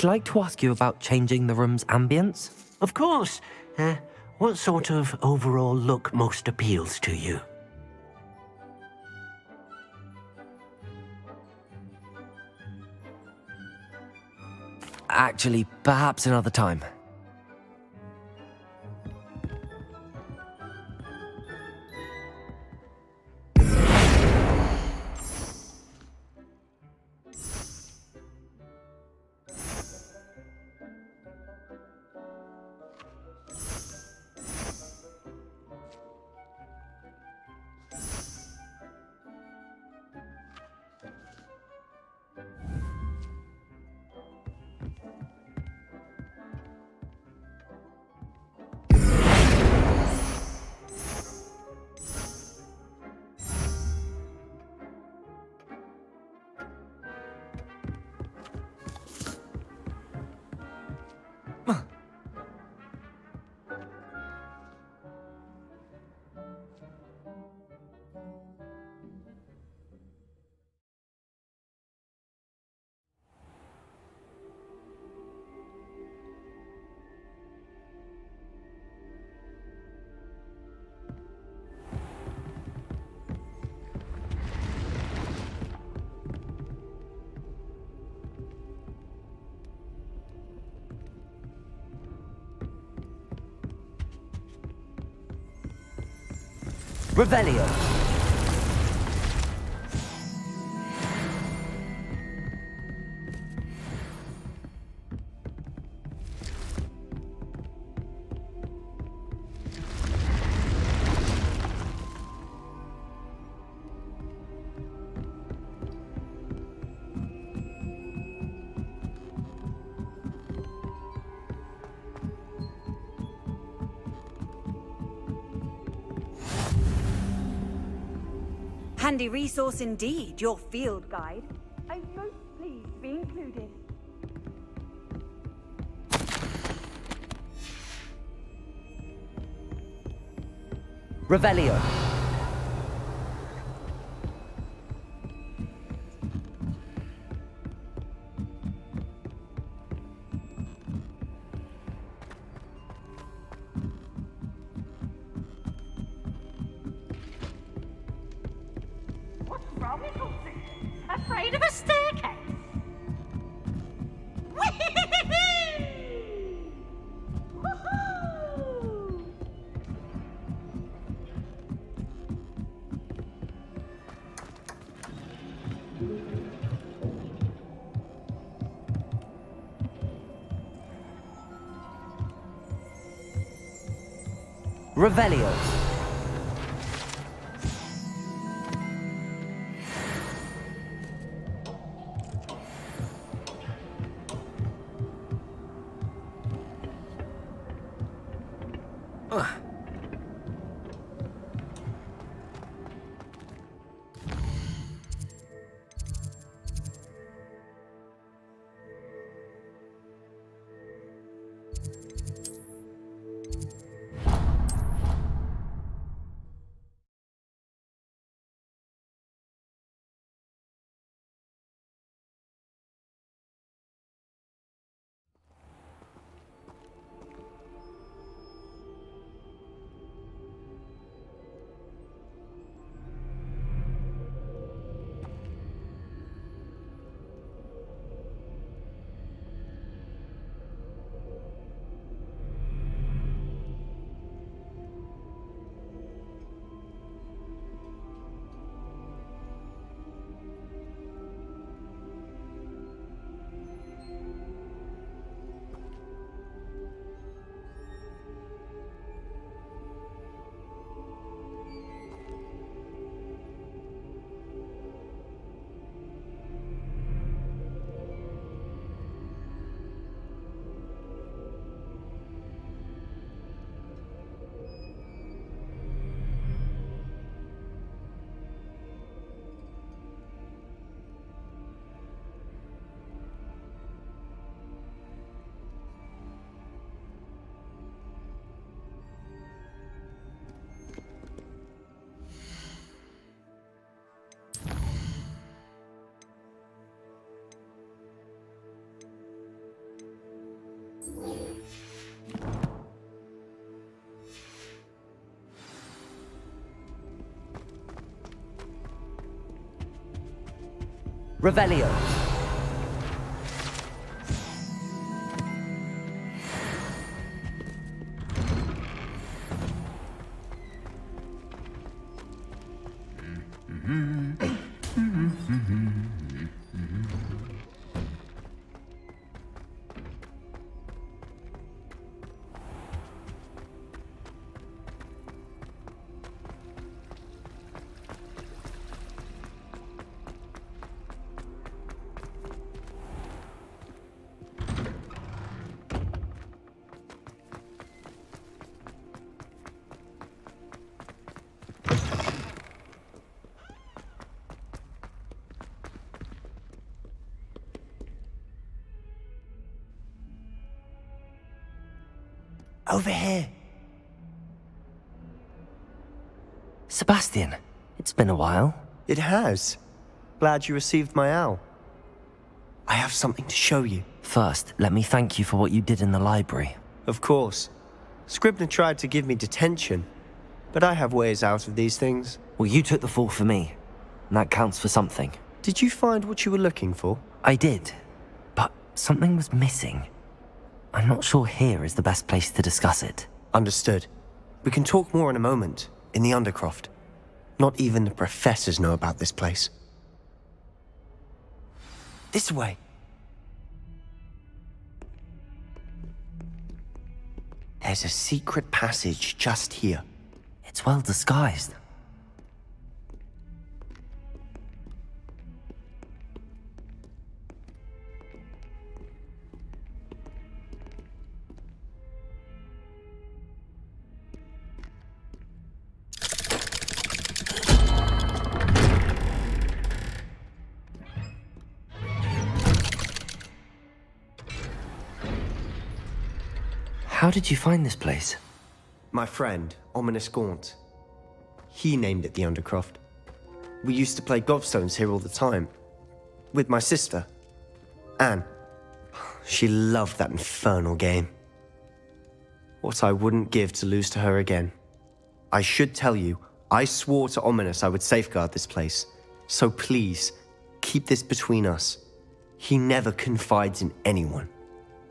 I'd like to ask you about changing the room's ambience. Of course. What sort of overall look most appeals to you? Actually, perhaps another time. Revelio. Handy resource indeed, your field guide. I'm most pleased to be included. Revelio. What's wrong with all this? Afraid of a staircase? Woohoo! Revelio. Revelio. Over here. Sebastian, it's been a while. It has. Glad you received my owl. I have something to show you. First, let me thank you for what you did in the library. Of course. Scribner tried to give me detention, but I have ways out of these things. Well, you took the fall for me, and that counts for something. Did you find what you were looking for? I did, but something was missing. I'm not sure here is the best place to discuss it. Understood. We can talk more in a moment, in the Undercroft. Not even the professors know about this place. This way. There's a secret passage just here. It's well disguised. How did you find this place? My friend, Ominous Gaunt. He named it the Undercroft. We used to play gobstones here all the time. With my sister, Anne. She loved that infernal game. What I wouldn't give to lose to her again. I should tell you, I swore to Ominous I would safeguard this place. So please, keep this between us. He never confides in anyone.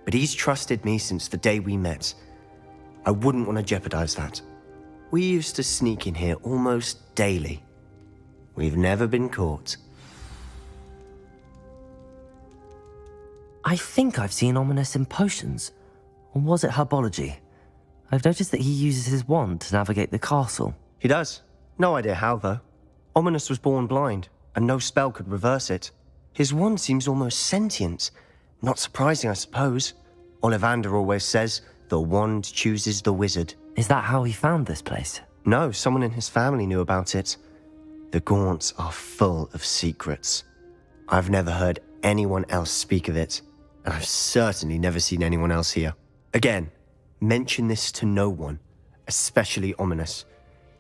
But he's trusted me since the day we met. I wouldn't want to jeopardize that. We used to sneak in here almost daily. We've never been caught. I think I've seen Ominous in potions. Or was it herbology? I've noticed that he uses his wand to navigate the castle. He does. No idea how, though. Ominous was born blind, and no spell could reverse it. His wand seems almost sentient. Not surprising, I suppose. Ollivander always says, the wand chooses the wizard. Is that how he found this place? No, someone in his family knew about it. The Gaunts are full of secrets. I've never heard anyone else speak of it, and I've certainly never seen anyone else here. Again, mention this to no one, especially Ominous.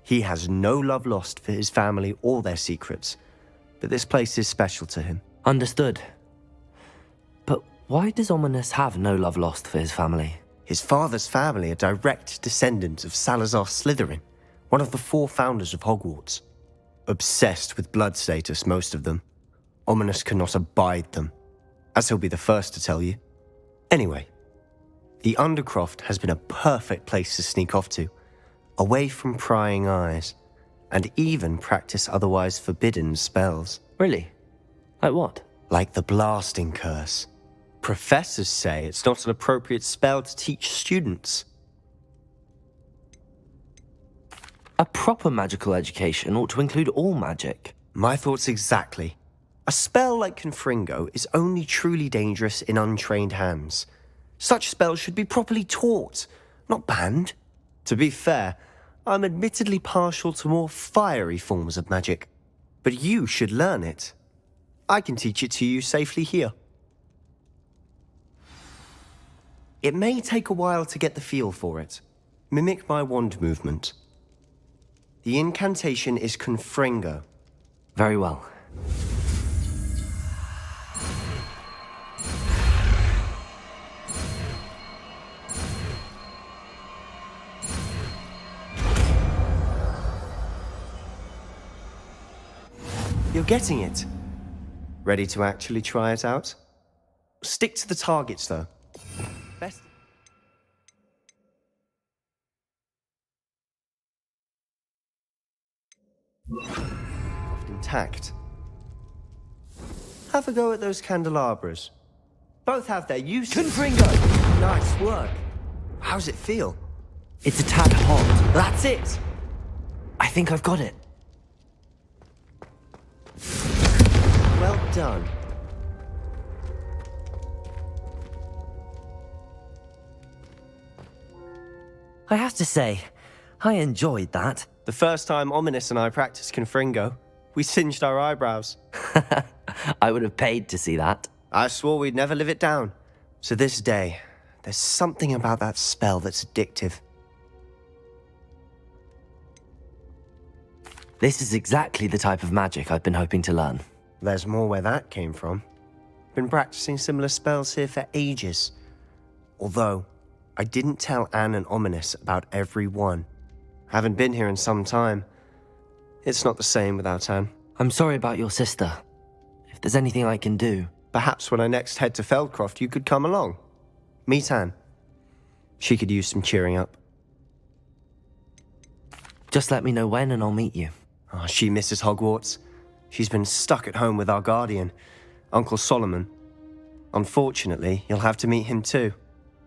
He has no love lost for his family or their secrets, but this place is special to him. Understood. But why does Ominous have no love lost for his family? His father's family are direct descendants of Salazar Slytherin, one of the 4 founders of Hogwarts. Obsessed with blood status, most of them. Ominous cannot abide them, as he'll be the first to tell you. Anyway, the Undercroft has been a perfect place to sneak off to, away from prying eyes, and even practice otherwise forbidden spells. Really? Like what? Like the blasting curse. Professors say it's not an appropriate spell to teach students. A proper magical education ought to include all magic. My thoughts exactly. A spell like Confringo is only truly dangerous in untrained hands. Such spells should be properly taught, not banned. To be fair, I'm admittedly partial to more fiery forms of magic. But you should learn it. I can teach it to you safely here. It may take a while to get the feel for it. Mimic my wand movement. The incantation is Confringo. Very well. You're getting it. Ready to actually try it out? Stick to the targets, though. Best. Intact. Have a go at those candelabras. Both have their uses. Confringo! Nice work. How's it feel? It's a tad hot. That's it! I think I've got it. Well done. I have to say, I enjoyed that. The first time Ominous and I practiced Confringo, we singed our eyebrows. I would have paid to see that. I swore we'd never live it down. To this day, there's something about that spell that's addictive. This is exactly the type of magic I've been hoping to learn. There's more where that came from. Been practicing similar spells here for ages. Although, I didn't tell Anne and Ominous about every one. Haven't been here in some time. It's not the same without Anne. I'm sorry about your sister. If there's anything I can do... Perhaps when I next head to Feldcroft, you could come along. Meet Anne. She could use some cheering up. Just let me know when and I'll meet you. Oh, she misses Hogwarts. She's been stuck at home with our guardian, Uncle Solomon. Unfortunately, you'll have to meet him too.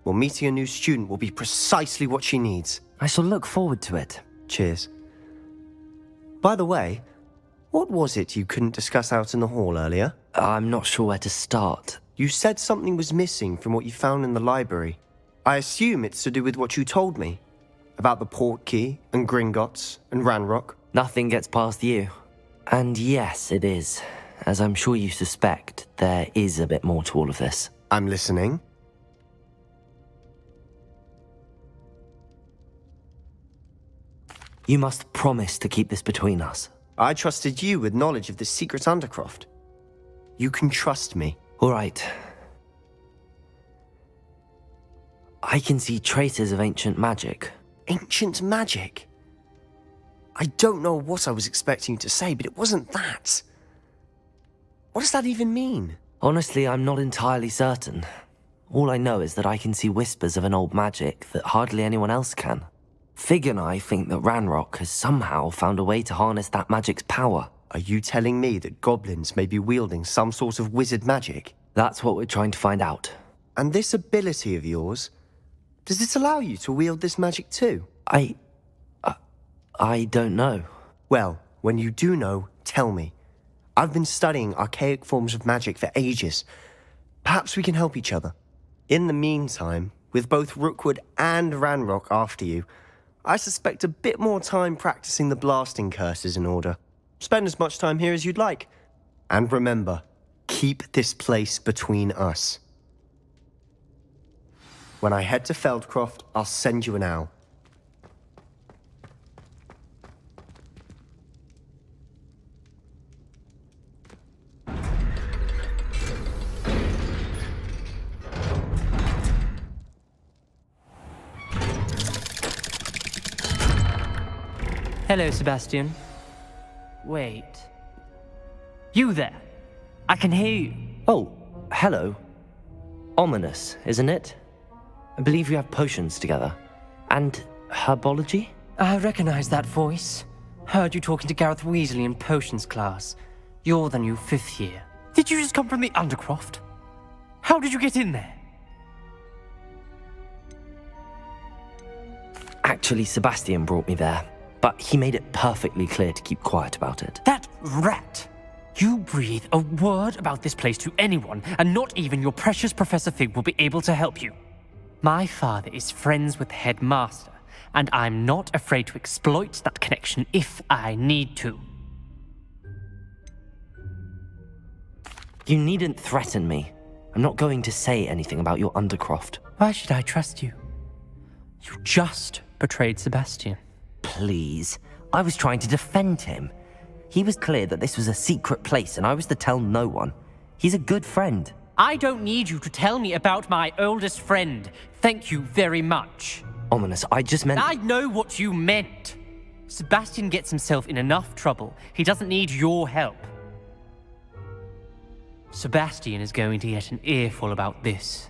Well, meeting a new student will be precisely what she needs. I shall look forward to it. Cheers. By the way, what was it you couldn't discuss out in the hall earlier? I'm not sure where to start. You said something was missing from what you found in the library. I assume it's to do with what you told me. About the Portkey, and Gringotts, and Ranrock. Nothing gets past you. And yes, it is. As I'm sure you suspect, there is a bit more to all of this. I'm listening. You must promise to keep this between us. I trusted you with knowledge of the secret Undercroft. You can trust me. All right. I can see traces of ancient magic. Ancient magic? I don't know what I was expecting you to say, but it wasn't that. What does that even mean? Honestly, I'm not entirely certain. All I know is that I can see whispers of an old magic that hardly anyone else can. Fig and I think that Ranrock has somehow found a way to harness that magic's power. Are you telling me that goblins may be wielding some sort of wizard magic? That's what we're trying to find out. And this ability of yours, does it allow you to wield this magic too? I don't know. Well, when you do know, tell me. I've been studying archaic forms of magic for ages. Perhaps we can help each other. In the meantime, with both Rookwood and Ranrock after you, I suspect a bit more time practicing the blasting curse is in order. Spend as much time here as you'd like. And remember, keep this place between us. When I head to Feldcroft, I'll send you an owl. Hello, Sebastian. Wait. You there? I can hear you. Oh, hello. Ominous, isn't it? I believe you have potions together. And herbology? I recognize that voice. Heard you talking to Gareth Weasley in potions class. You're the new 5th year. Did you just come from the Undercroft? How did you get in there? Actually, Sebastian brought me there. But he made it perfectly clear to keep quiet about it. That rat! You breathe a word about this place to anyone, and not even your precious Professor Fig will be able to help you. My father is friends with the headmaster, and I'm not afraid to exploit that connection if I need to. You needn't threaten me. I'm not going to say anything about your Undercroft. Why should I trust you? You just betrayed Sebastian. Please. I was trying to defend him. He was clear that this was a secret place and I was to tell no one. He's a good friend. I don't need you to tell me about my oldest friend. Thank you very much. Ominous, I just meant... I know what you meant. Sebastian gets himself in enough trouble. He doesn't need your help. Sebastian is going to get an earful about this.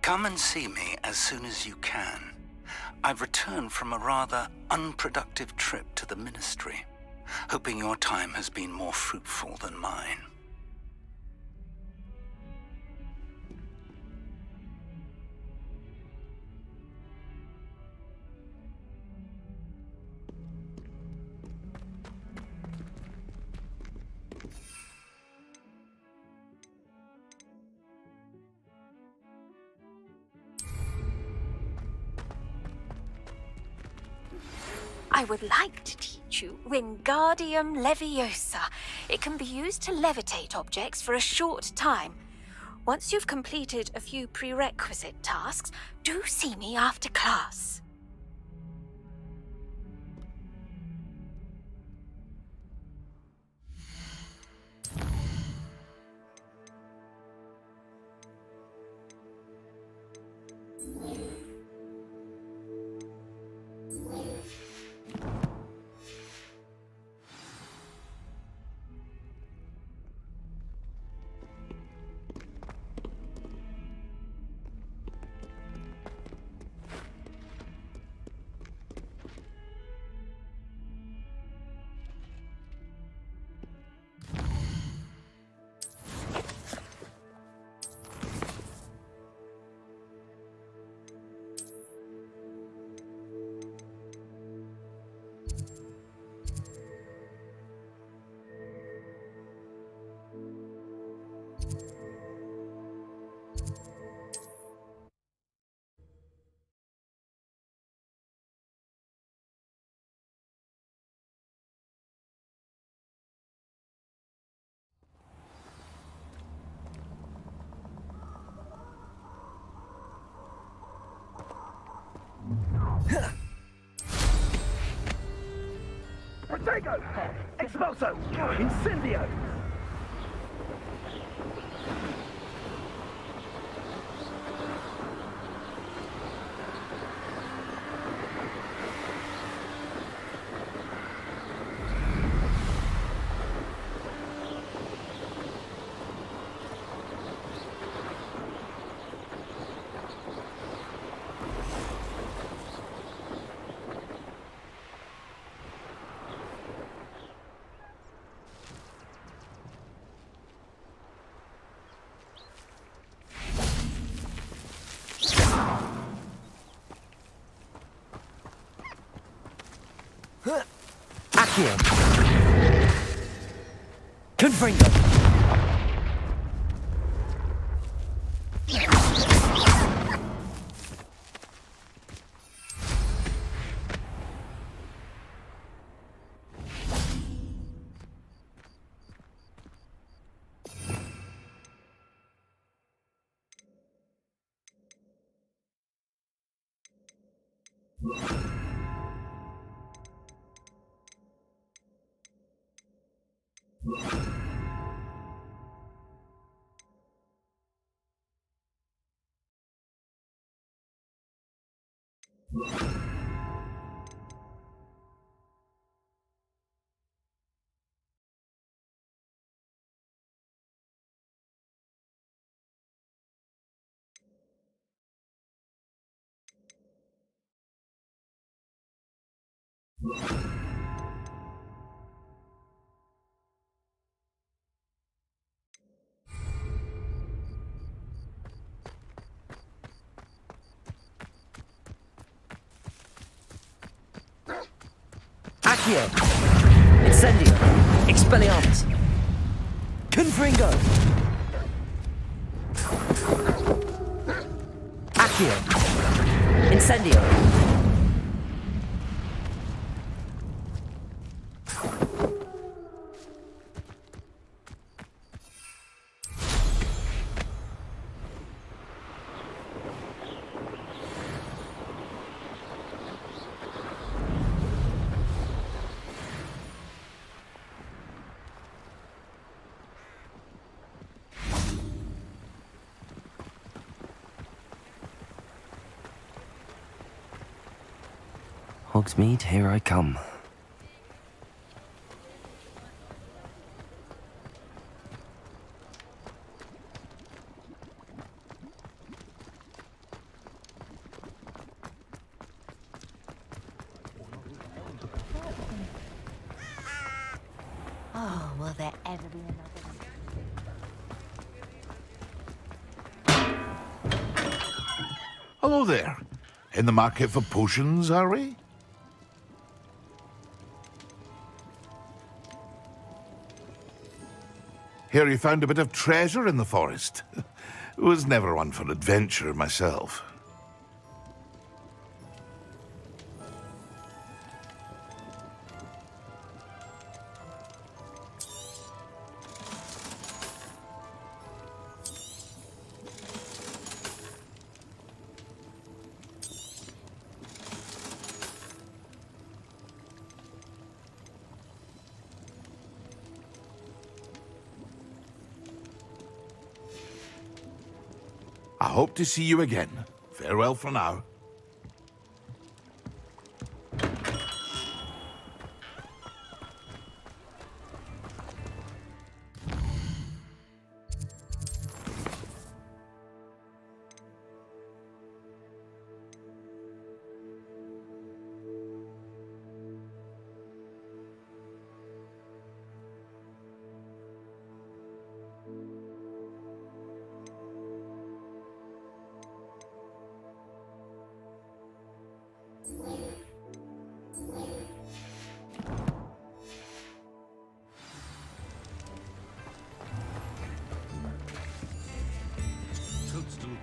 Come and see me as soon as you can. I've returned from a rather unproductive trip to the Ministry, hoping your time has been more fruitful than mine. I would like to teach you Wingardium Leviosa. It can be used to levitate objects for a short time. Once you've completed a few prerequisite tasks, do see me after class. Protego! Expulso! Incendio! Accio! Confringo! Accio! Incendio! Expelliarmus! Confringo! Accio! Incendio! Hogsmeade, here I come. Oh, will there ever be another Hello there. In the market for potions, are we? Hear you found a bit of treasure in the forest. Was never one for adventure myself. I hope to see you again. Farewell for now.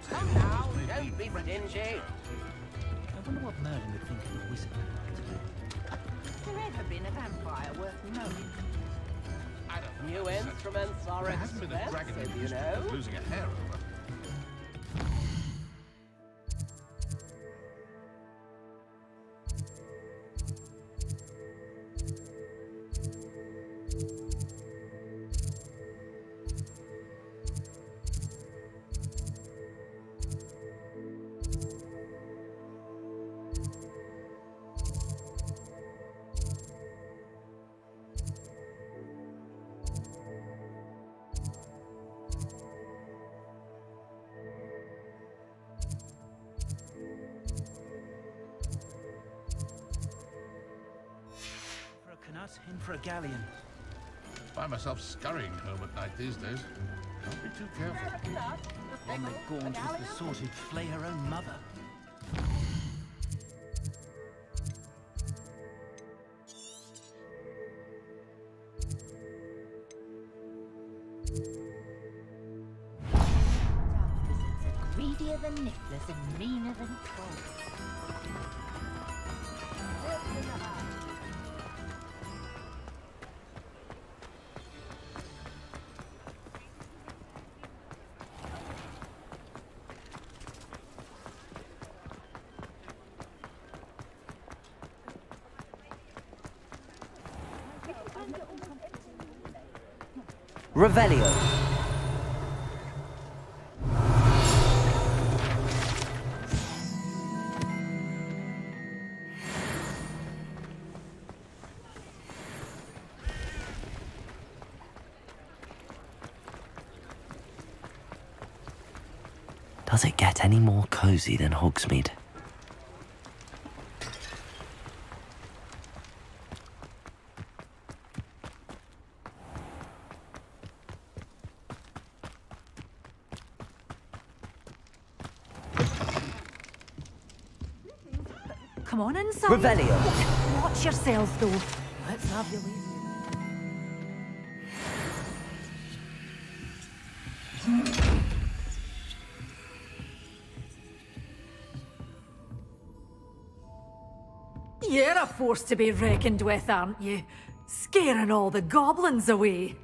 Come now, don't be stingy. I wonder what Merlin would think of a wizard like today. Has there ever been a vampire worth knowing? New instruments are expensive, you know. Losing a hair over. In for a galleon. Find myself scurrying home at night these days. Can't be too careful. One that Gaunt was the sort who'd flay her own mother. wizards are greedier than Nicholas and meaner than trolls. Revelio. Does it get any more cozy than Hogsmeade? Come on inside. Revelio. Watch yourself, though. Let's have your way. You're a force to be reckoned with, aren't you? Scaring all the goblins away.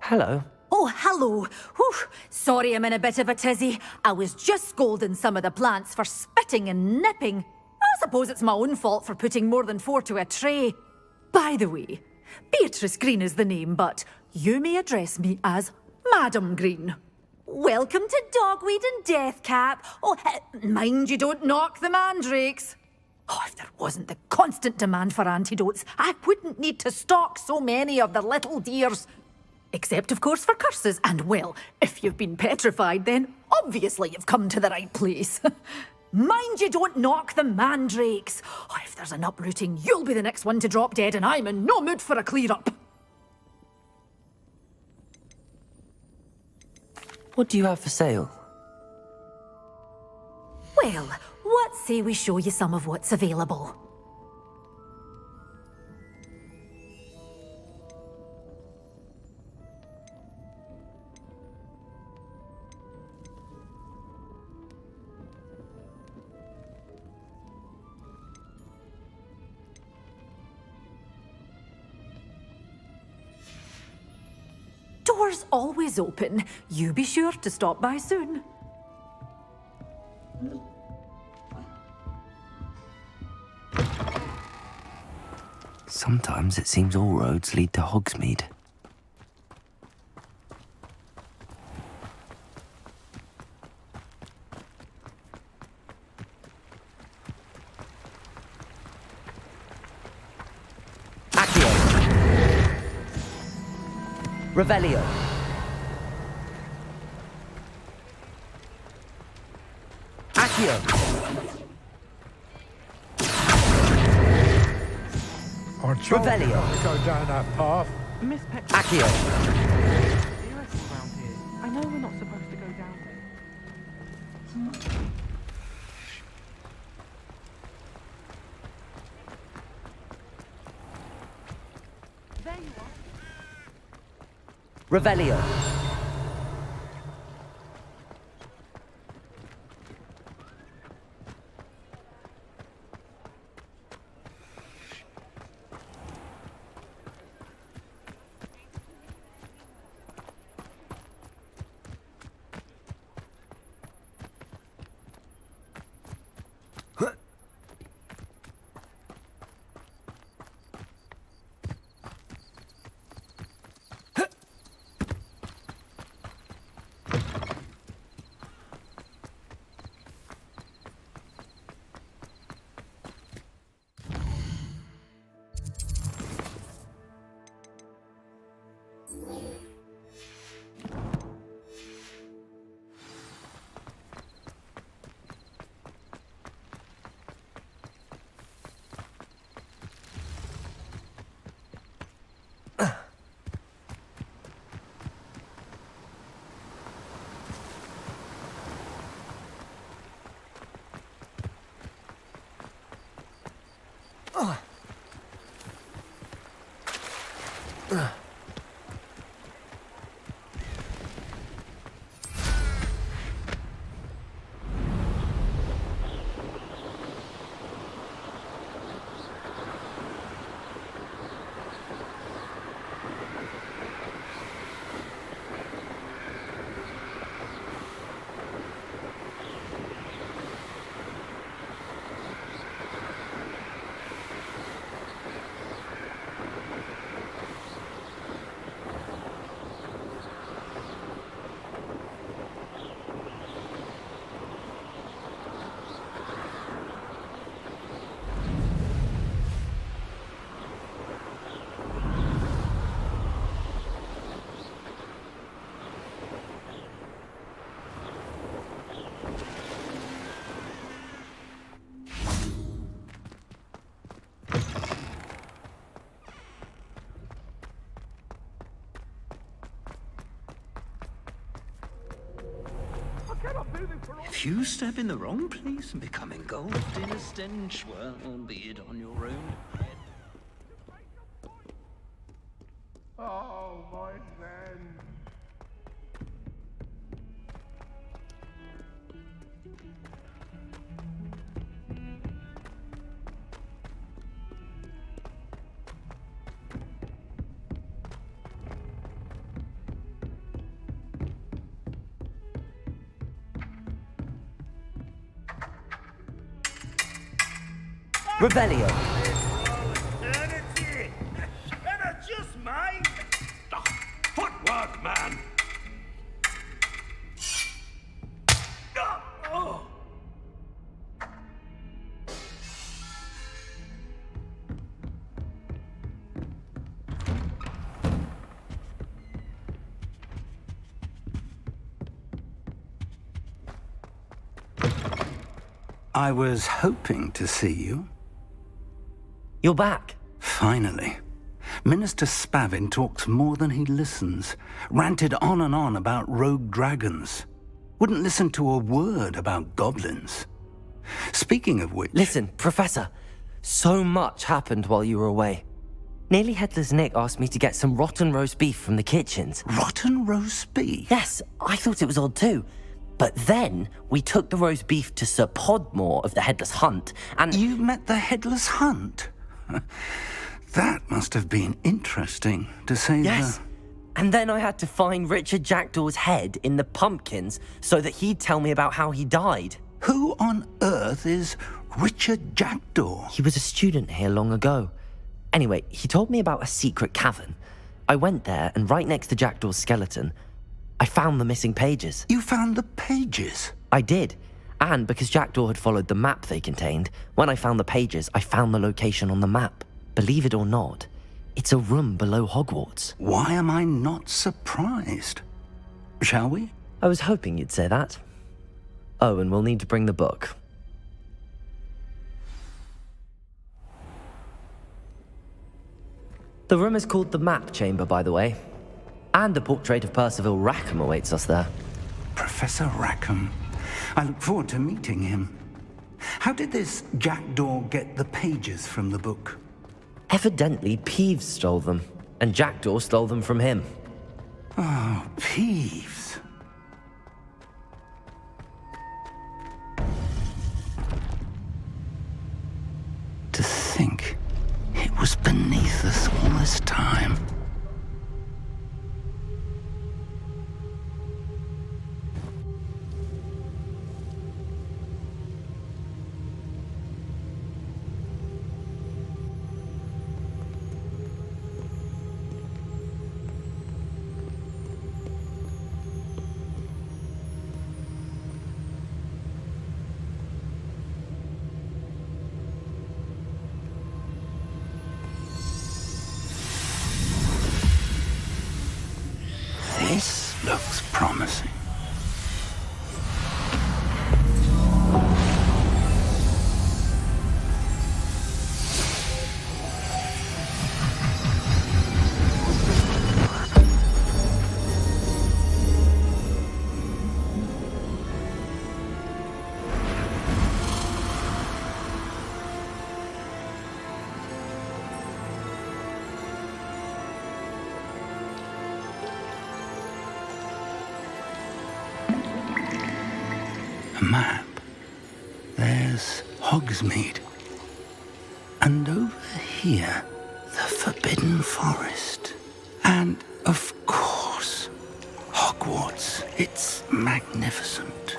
Hello. Oh, hello. Whew. Sorry I'm in a bit of a tizzy. I was just scolding some of the plants for spitting and nipping. I suppose it's my own fault for putting more than 4 to a tray. By the way, Beatrice Green is the name, but you may address me as Madam Green. Welcome to Dogweed and Deathcap. Oh, mind you don't knock the mandrakes. Oh, if there wasn't the constant demand for antidotes, I wouldn't need to stock so many of the little dears. Except, of course, for curses. And, well, if you've been petrified, then obviously you've come to the right place. Mind you don't knock the mandrakes. Oh, if there's an uprooting, you'll be the next one to drop dead, and I'm in no mood for a clear-up. What do you have for sale? Well, what say we show you some of what's available? Doors always open. You be sure to stop by soon. Sometimes it seems all roads lead to Hogsmeade. Revelio. Accio. Our children Revelio. have to go down that path. Miss Peck. Accio. Miracle around here. I know we're not supposed to go down there. There you are. Revelio. If you step in the wrong place and become engulfed in a stench, well, be it on your own head. Oh, my friend. Revelio. Eternity! And it's just mine! Footwork, man! I was hoping to see you. You're back. Finally. Minister Spavin talks more than he listens. Ranted on and on about rogue dragons. Wouldn't listen to a word about goblins. Speaking of which... Listen, Professor. So much happened while you were away. Nearly Headless Nick asked me to get some rotten roast beef from the kitchens. Rotten roast beef? Yes, I thought it was odd too. But then we took the roast beef to Sir Podmore of the Headless Hunt, and... You met the Headless Hunt? That must have been interesting, to say Yes. the... And then I had to find Richard Jackdaw's head in the pumpkins so that he'd tell me about how he died. Who on earth is Richard Jackdaw? He was a student here long ago. Anyway, he told me about a secret cavern. I went there, and right next to Jackdaw's skeleton, I found the missing pages. You found the pages? I did. And because Jackdaw had followed the map they contained, when I found the pages, I found the location on the map. Believe it or not, it's a room below Hogwarts. Why am I not surprised? Shall we? I was hoping you'd say that. Oh, and we'll need to bring the book. The room is called the Map Chamber, by the way. And a portrait of Percival Rackham awaits us there. Professor Rackham. I look forward to meeting him. How did this Jackdaw get the pages from the book? Evidently, Peeves stole them, and Jackdaw stole them from him. Oh, Peeves. To think it was beneath us all this time. This looks promising. A map. There's Hogsmeade. And over here, the Forbidden Forest. And, of course, Hogwarts. It's magnificent.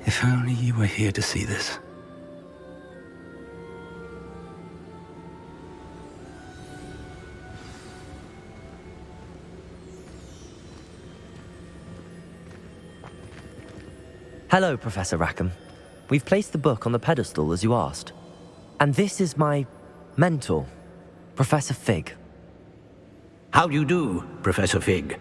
If only you were here to see this. Hello, Professor Rackham. We've placed the book on the pedestal as you asked. And this is my mentor, Professor Fig. How do you do, Professor Fig?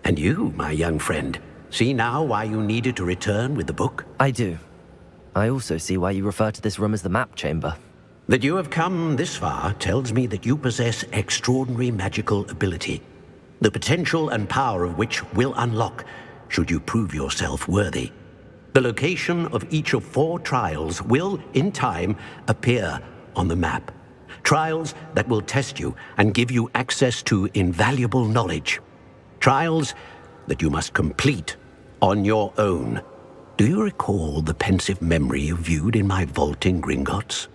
And you, my young friend, see now why you needed to return with the book? I do. I also see why you refer to this room as the Map Chamber. That you have come this far tells me that you possess extraordinary magical ability, the potential and power of which will unlock should you prove yourself worthy. The location of each of 4 trials will, in time, appear on the map. Trials that will test you and give you access to invaluable knowledge. Trials that you must complete on your own. Do you recall the pensive memory you viewed in my vault in Gringotts?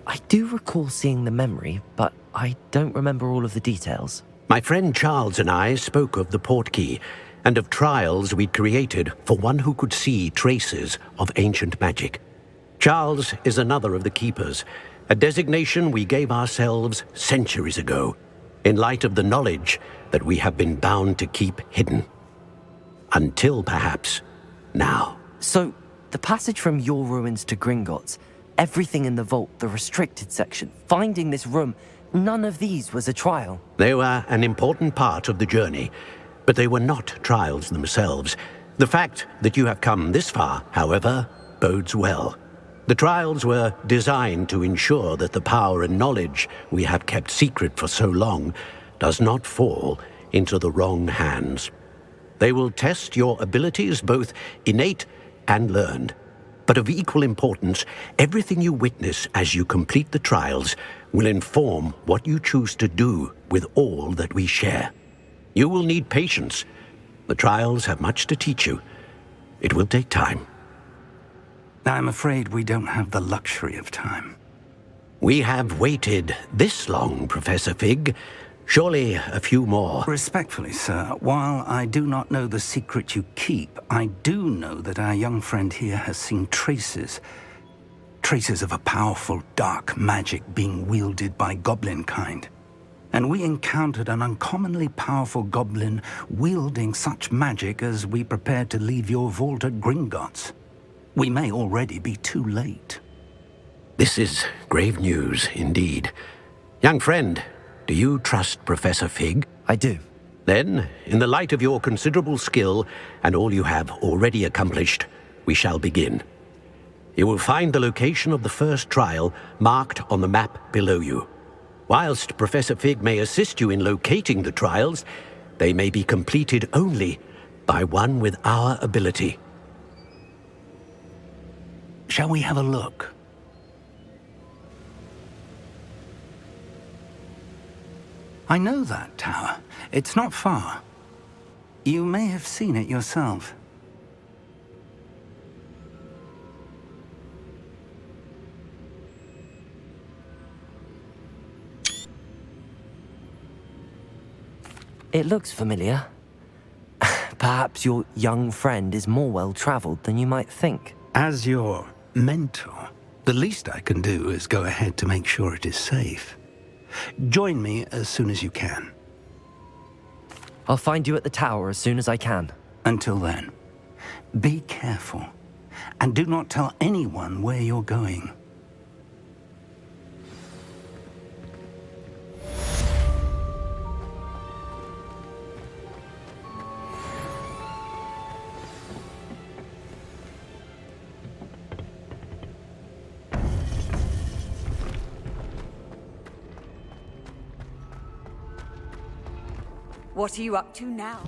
I do recall seeing the memory, but I don't remember all of the details. My friend Charles and I spoke of the portkey and of trials we'd created for one who could see traces of ancient magic. Charles is another of the keepers, a designation we gave ourselves centuries ago, in light of the knowledge that we have been bound to keep hidden. Until, perhaps, now. So, the passage from your ruins to Gringotts, everything in the vault, the restricted section, finding this room, none of these was a trial. They were an important part of the journey, but they were not trials themselves. The fact that you have come this far, however, bodes well. The trials were designed to ensure that the power and knowledge we have kept secret for so long does not fall into the wrong hands. They will test your abilities, both innate and learned. But of equal importance, everything you witness as you complete the trials will inform what you choose to do with all that we share. You will need patience. The trials have much to teach you. It will take time. I'm afraid we don't have the luxury of time. We have waited this long, Professor Fig. Surely a few more. Respectfully, sir, while I do not know the secret you keep, I do know that our young friend here has seen traces of a powerful dark magic being wielded by goblin kind. And we encountered an uncommonly powerful goblin wielding such magic as we prepared to leave your vault at Gringotts. We may already be too late. This is grave news indeed. Young friend, do you trust Professor Fig? I do. Then, in the light of your considerable skill and all you have already accomplished, we shall begin. You will find the location of the first trial marked on the map below you. Whilst Professor Fig may assist you in locating the trials, they may be completed only by one with our ability. Shall we have a look? I know that tower. It's not far. You may have seen it yourself. It looks familiar. Perhaps your young friend is more well-traveled than you might think. As your mentor, the least I can do is go ahead to make sure it is safe. Join me as soon as you can. I'll find you at the tower as soon as I can. Until then, be careful, and do not tell anyone where you're going. What are you up to now?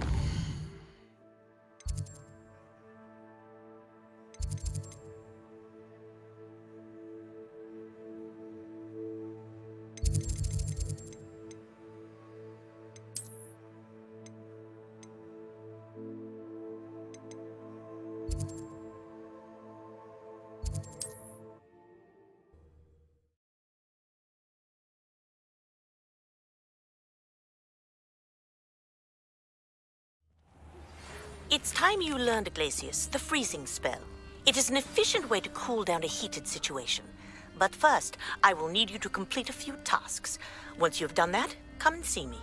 It's time you learned, Glacius, the freezing spell. It is an efficient way to cool down a heated situation. But first, I will need you to complete a few tasks. Once you've done that, come and see me.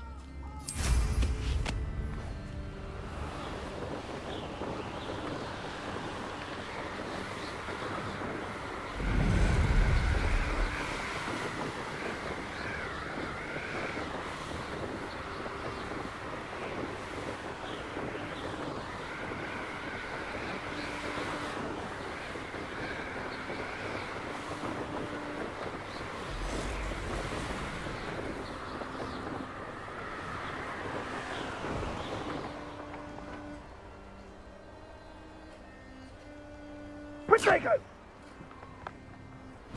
Protego!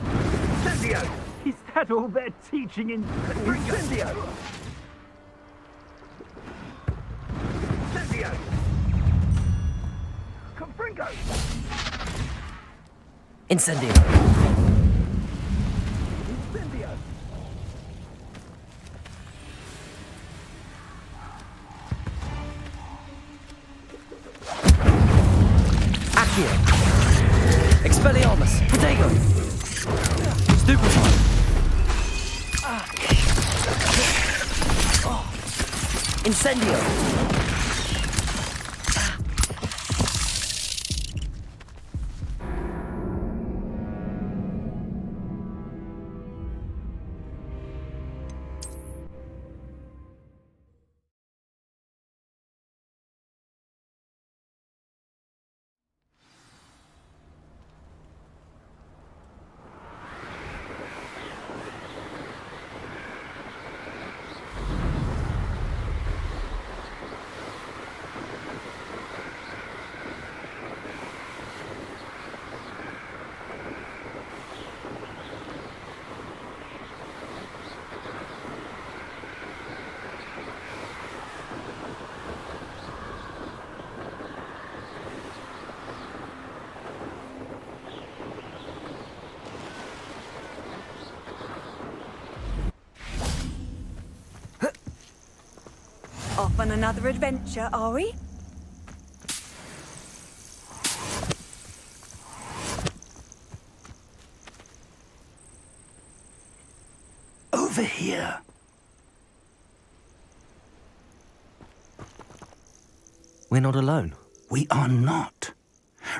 Incendio! Is that all they're teaching in Incendio? Incendio! Confringo! Incendio! Incendio! Accio! Expelliarmus! Protego! Stupefy! Incendio! Off on another adventure, are we? Over here. We're not alone. We are not.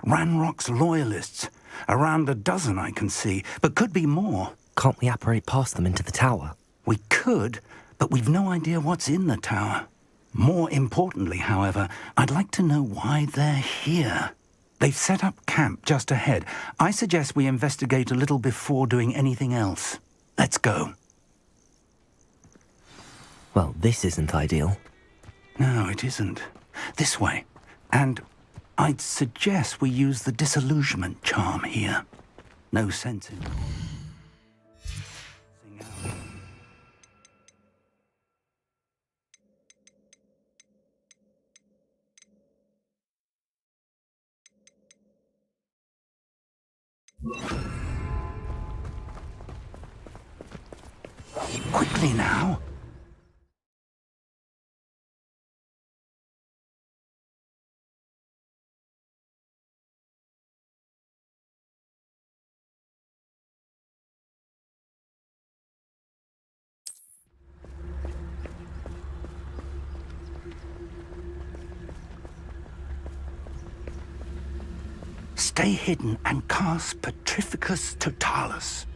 Ranrock's loyalists. Around a dozen I can see, but could be more. Can't we apparate past them into the tower? We could, but we've no idea what's in the tower. More importantly, however, I'd like to know why they're here. They've set up camp just ahead. I suggest we investigate a little before doing anything else. Let's go. Well, this isn't ideal. No, it isn't. This way. And I'd suggest we use the disillusionment charm here. No sense in... Quickly now. Stay hidden and cast Petrificus Totalis.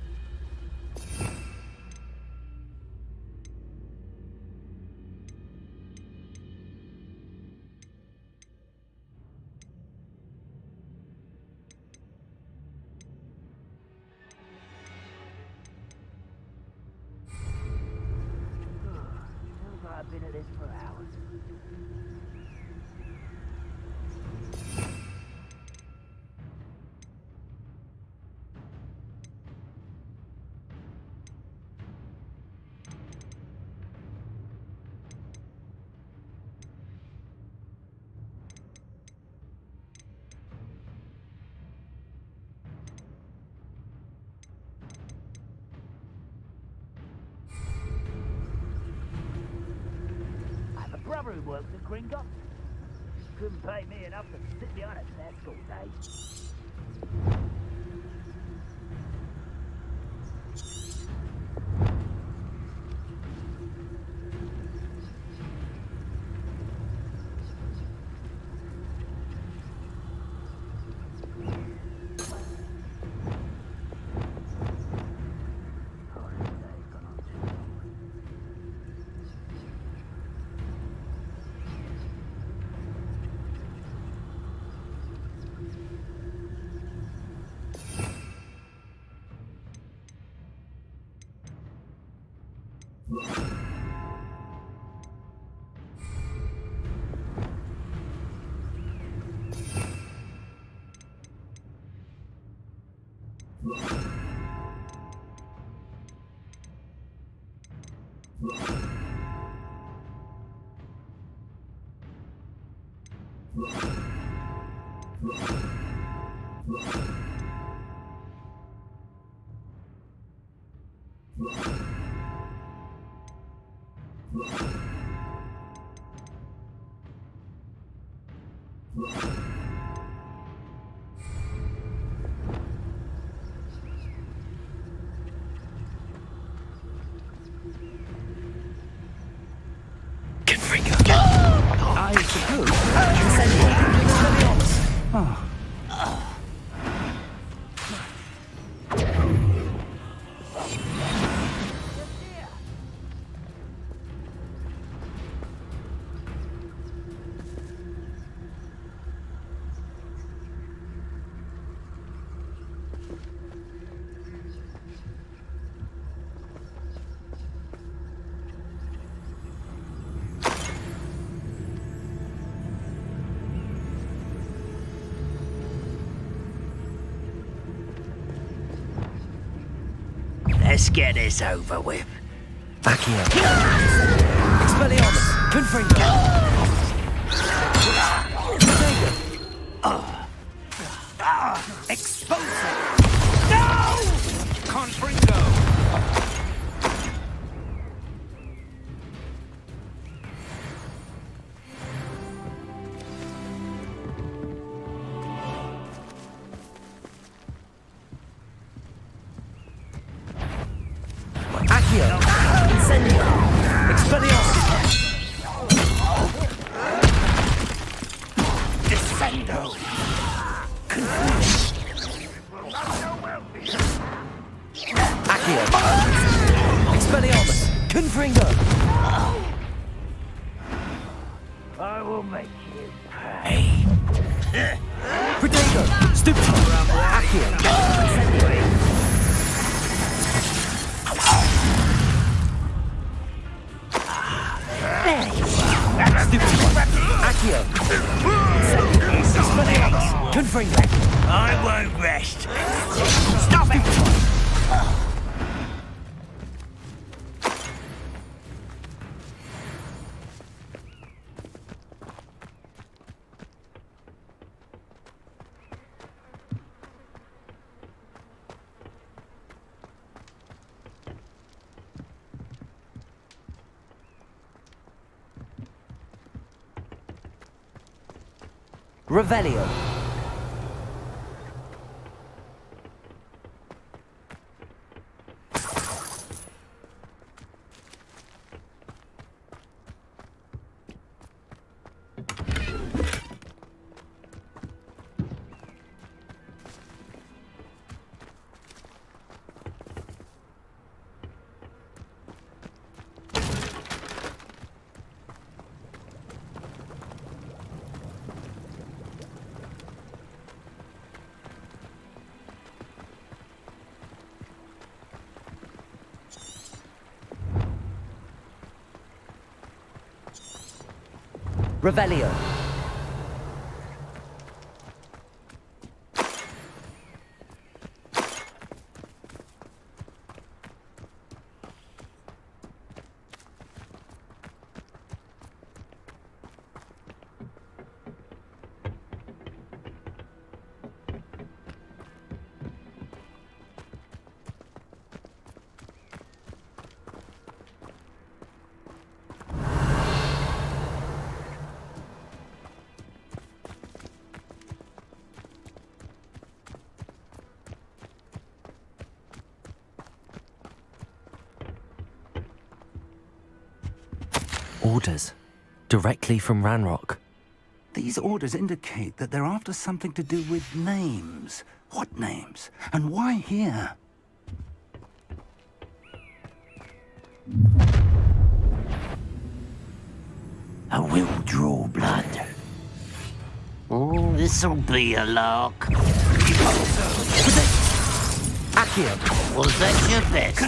I've been at this for hours. Brother who works at Kringle. Couldn't pay me enough to sit behind a desk all day. I suppose. Oh. Let's get this over with. Back here. Expelliarmus! Confringo! Expulsor! No! Confringo! I will make you pay. Protego! Stupid! Accio! Incendio! There you are. Stupid one! Accio! Incendio! Expelliarmus! Confringo! I won't rest. Stop it! Revelio. Revelio. Orders. Directly from Ranrock. These orders indicate that they're after something to do with names. What names? And why here? I will draw blood. Oh, this'll be a lark. Accio. Was that your best?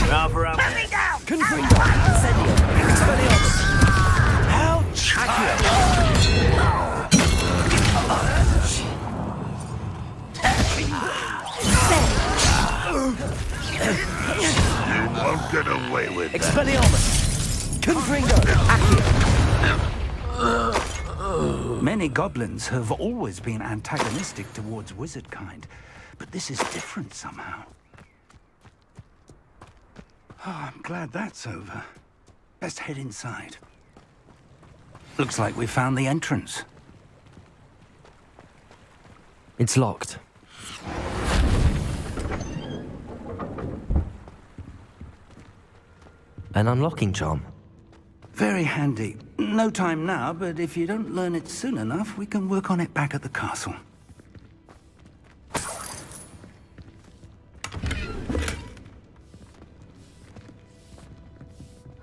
Cover up. Confringo. Incendio. Expelliarmus. Ouch! You won't get away with that. Expelliarmus. Confringo. Accio. Many goblins have always been antagonistic towards wizard kind, but this is different somehow. Oh, I'm glad that's over. Best head inside. Looks like we found the entrance. It's locked. An unlocking charm. Very handy. No time now, but if you don't learn it soon enough, we can work on it back at the castle.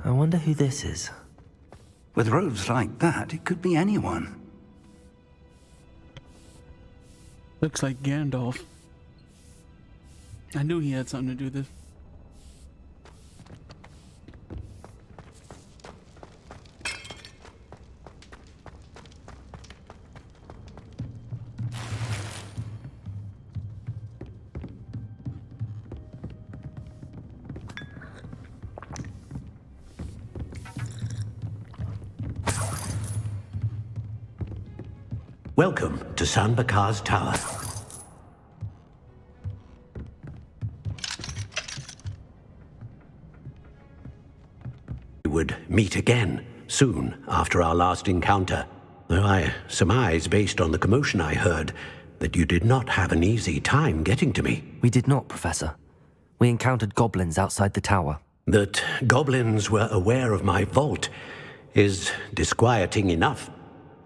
I wonder who this is. With robes like that, it could be anyone. Looks like Gandalf. I knew he had something to do with this. Welcome to San Bakar's Tower. We would meet again soon after our last encounter, though I surmise, based on the commotion I heard, that you did not have an easy time getting to me. We did not, Professor. We encountered goblins outside the tower. That goblins were aware of my vault is disquieting enough.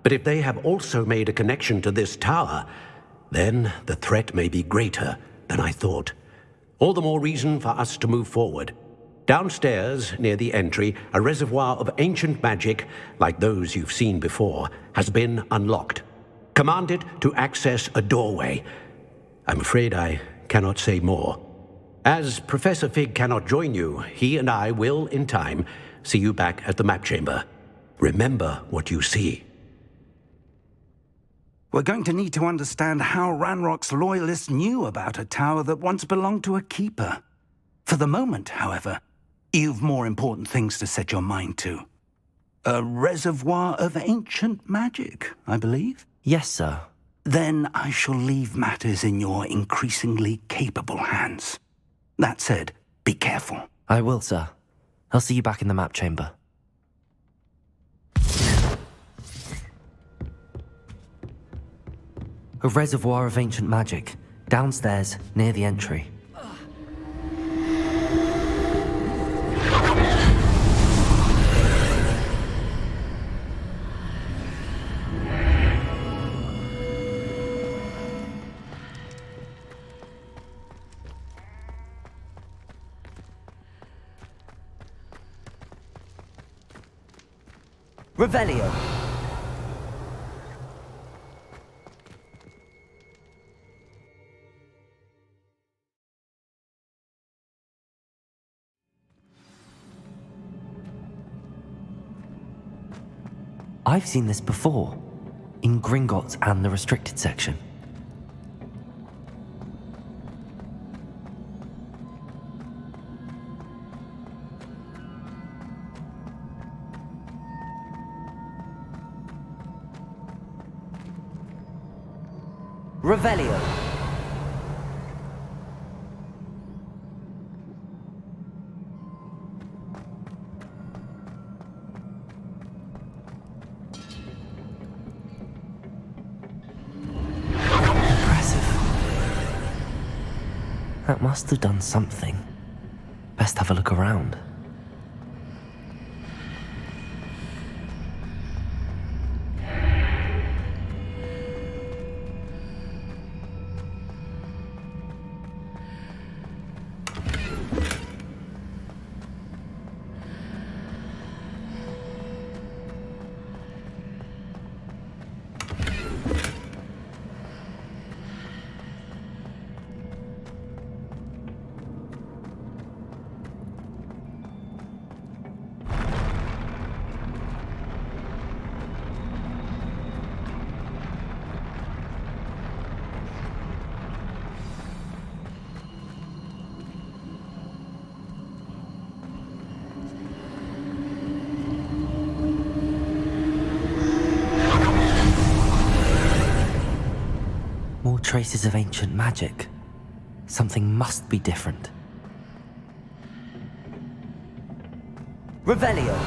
But if they have also made a connection to this tower, then the threat may be greater than I thought. All the more reason for us to move forward. Downstairs, near the entry, a reservoir of ancient magic, like those you've seen before, has been unlocked. Command it to access a doorway. I'm afraid I cannot say more. As Professor Fig cannot join you, he and I will, in time, see you back at the map chamber. Remember what you see. We're going to need to understand how Ranrock's loyalists knew about a tower that once belonged to a keeper. For the moment, however, you've more important things to set your mind to. A reservoir of ancient magic, I believe? Yes, sir. Then I shall leave matters in your increasingly capable hands. That said, be careful. I will, sir. I'll see you back in the map chamber. A reservoir of ancient magic, downstairs, near the entry. Revelio. I've seen this before, in Gringotts and the restricted section. Revelio. That must have done something. Best have a look around. More traces of ancient magic. Something must be different. Revelio.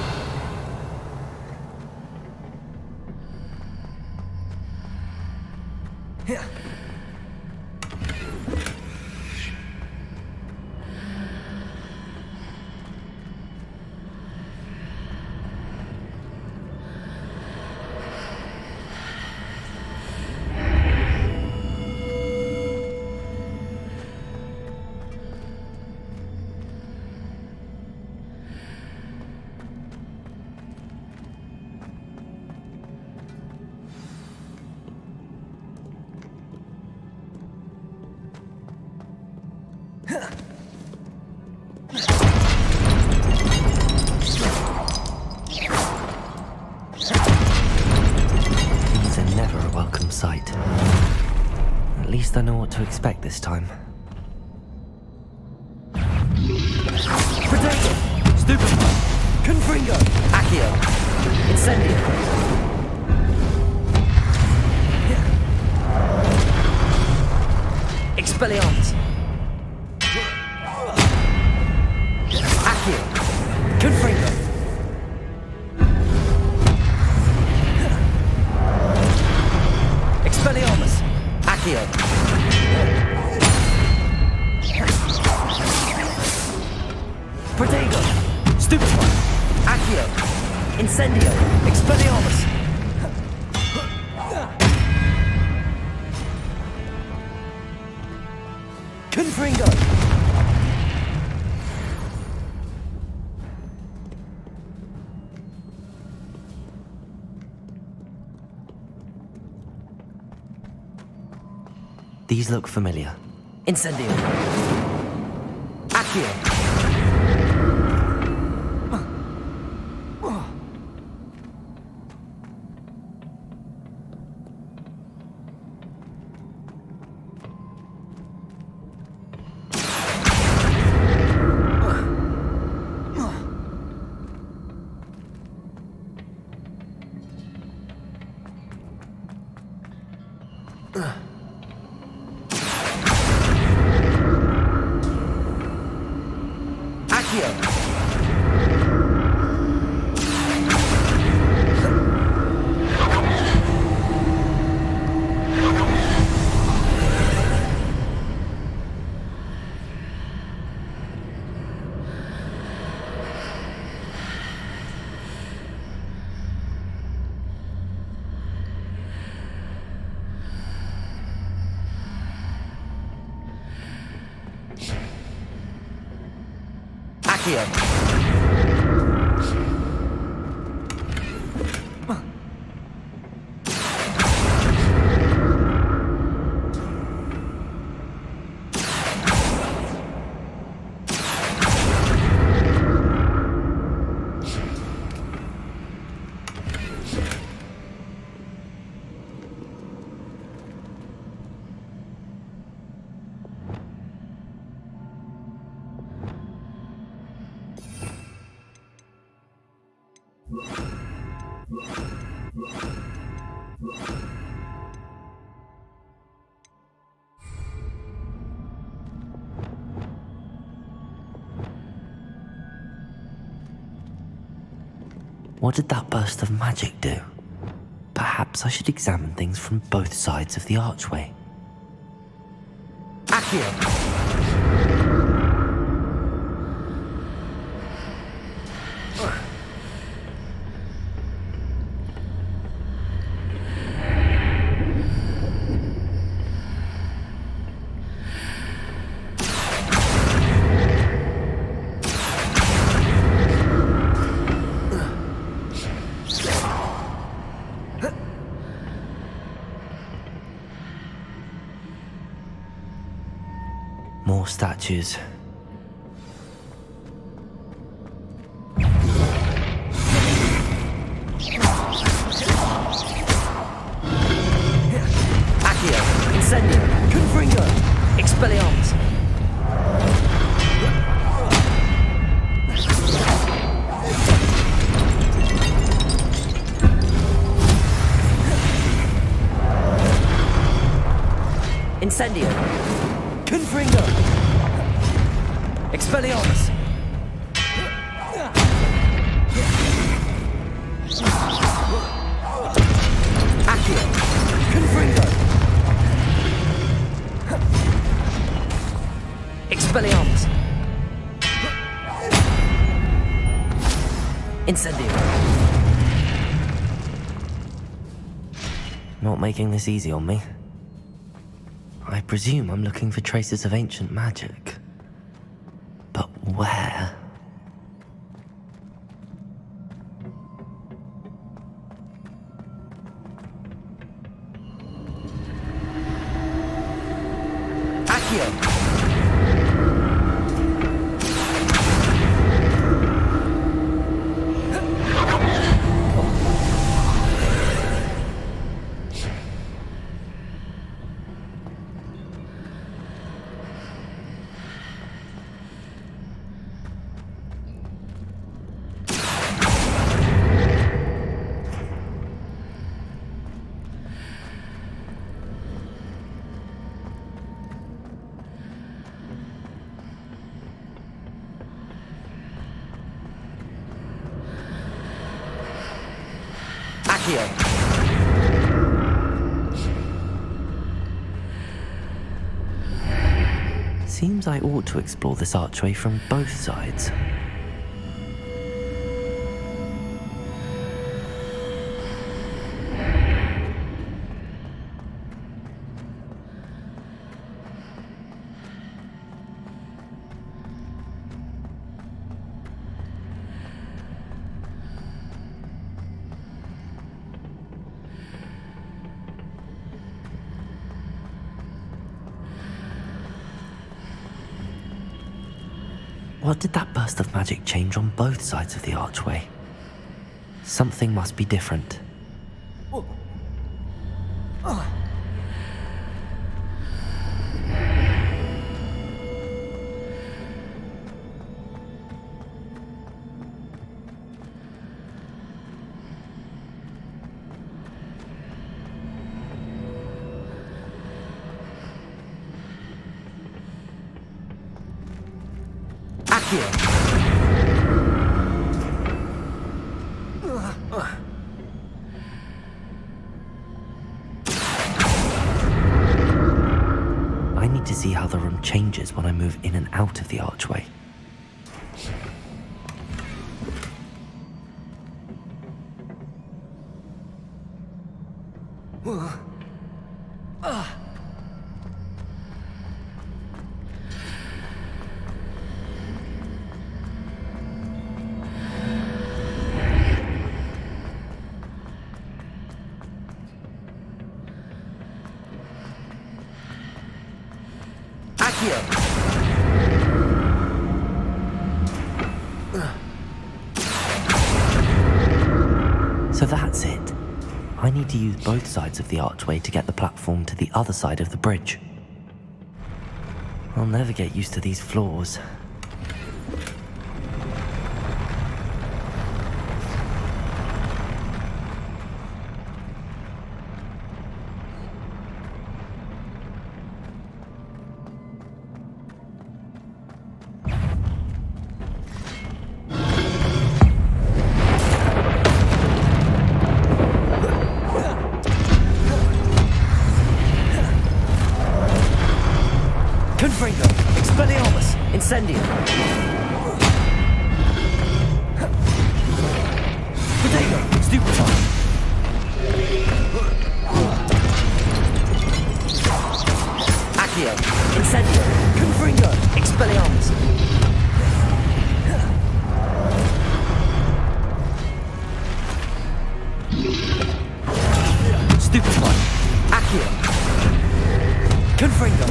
These are never a welcome sight. At least I know what to expect this time. Potato! Stupid! Confringo! Accio! Incendio! Expelliarmus! Accio! Confringo! Expelliarmus! Accio! Protego! Stupid one! Accio! Incendio! Expelliarmus! Confringo! These look familiar. Incendio! Accio! What did that burst of magic do? Perhaps I should examine things from both sides of the archway. Accio! More statues. Accio! Incendio! Confringo! Expelliarmus! Incendio! Confringo! Expelliarmus! Accio! Confringo! Expelliarmus! Incendio! Not making this easy on me. I presume I'm looking for traces of ancient magic. But where? Accio! Accio! Seems I ought to explore this archway from both sides. What did that burst of magic change on both sides of the archway? Something must be different. I need to see how the room changes when I move in and out of the archway. So that's it. I need to use both sides of the archway to get the platform to the other side of the bridge. I'll never get used to these floors. Incendio! Potato! Stupefy! Accio! Incendio! Confringo! Expelliarmus! Stupefy! Accio! Confringo!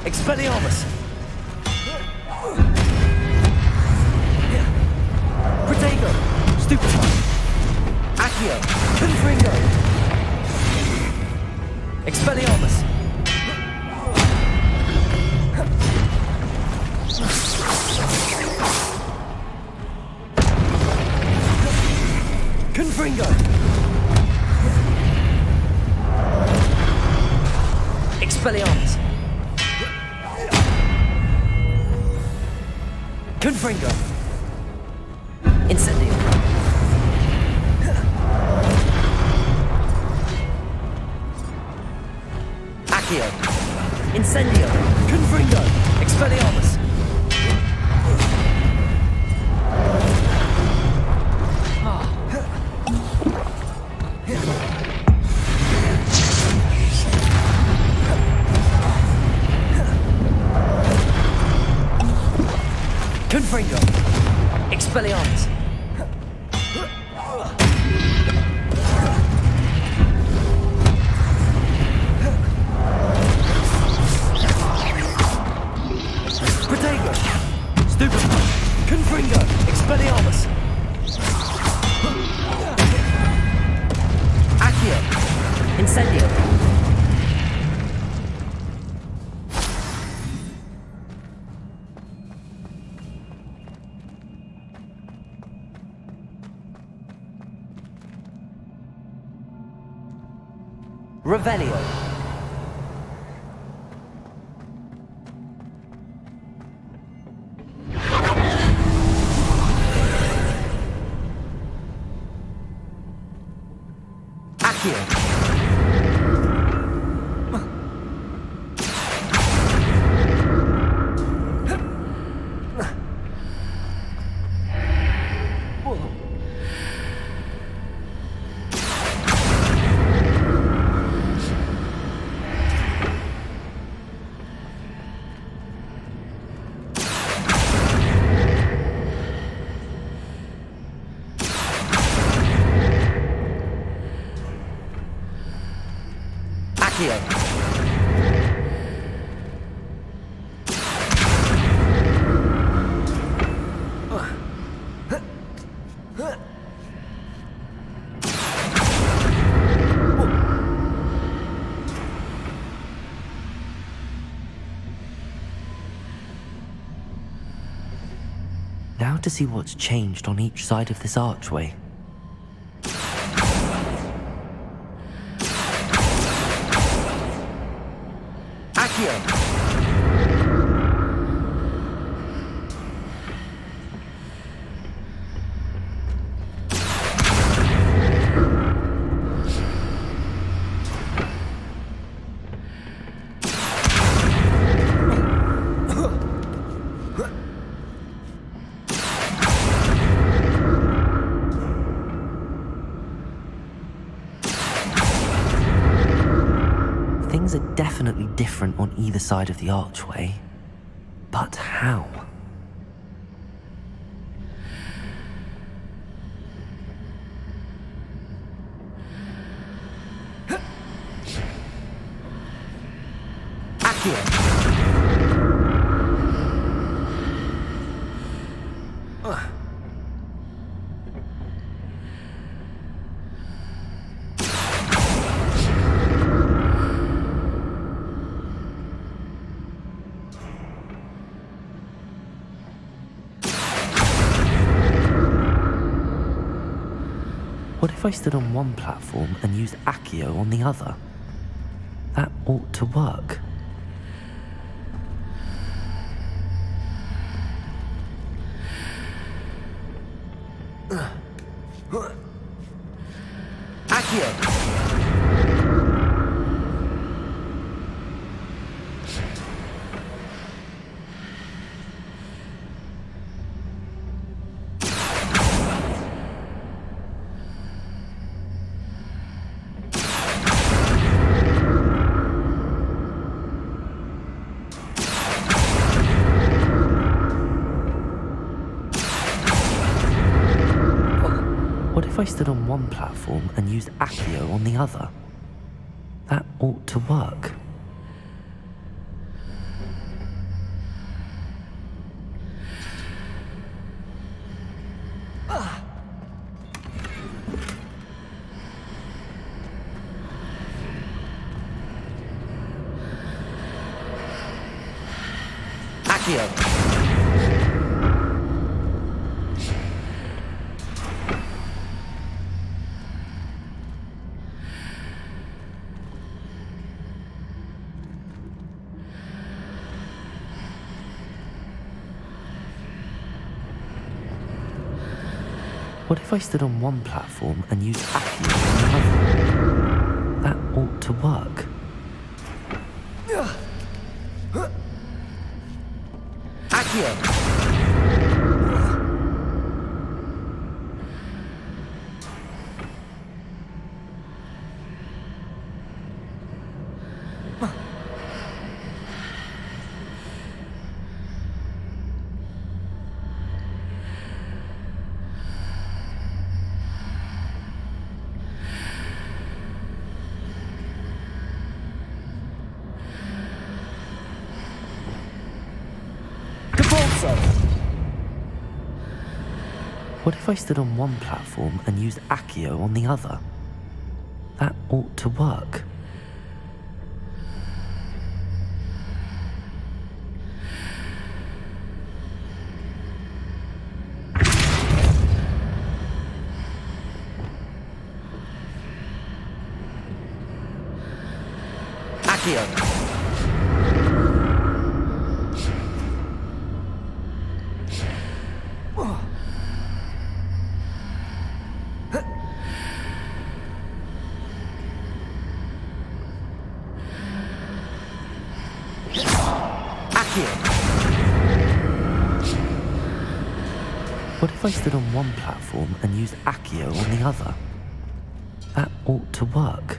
Expelliarmus! Protego! Stupefy! Accio! Confringo! Expelliarmus! Confringo! Expelliarmus! Confringo! Incendio! Accio! Incendio! Confringo! Expelliarmus! Confringo! Expelliarmus! Protego! Stupefy! Confringo! Expelliarmus! Accio! Incendio! Revelio. Accio. Accio. to see what's changed on each side of this archway. Accio! Things are definitely different on either side of the archway. But how? What if I stood on one platform and used Accio on the other? That ought to work. What if I stood on one platform and used Accio on the other? That ought to work. Accio! What if I stood on one platform and used Accio on the other? That ought to work. Accio! What if I stood on one platform and used Accio on the other? That ought to work. Accio! What if I stood on one platform and used Accio on the other? That ought to work.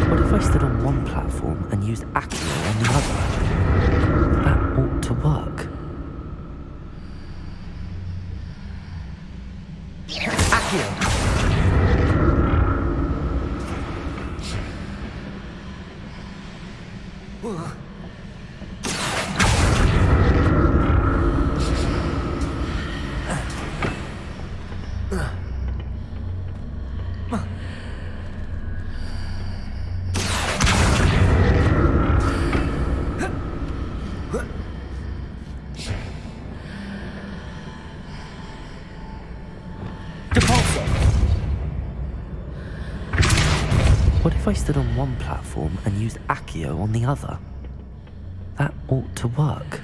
What if I stood on one platform and used Accio on the other? That ought to work. Accio! What if I stood on one platform and used Accio on the other? That ought to work.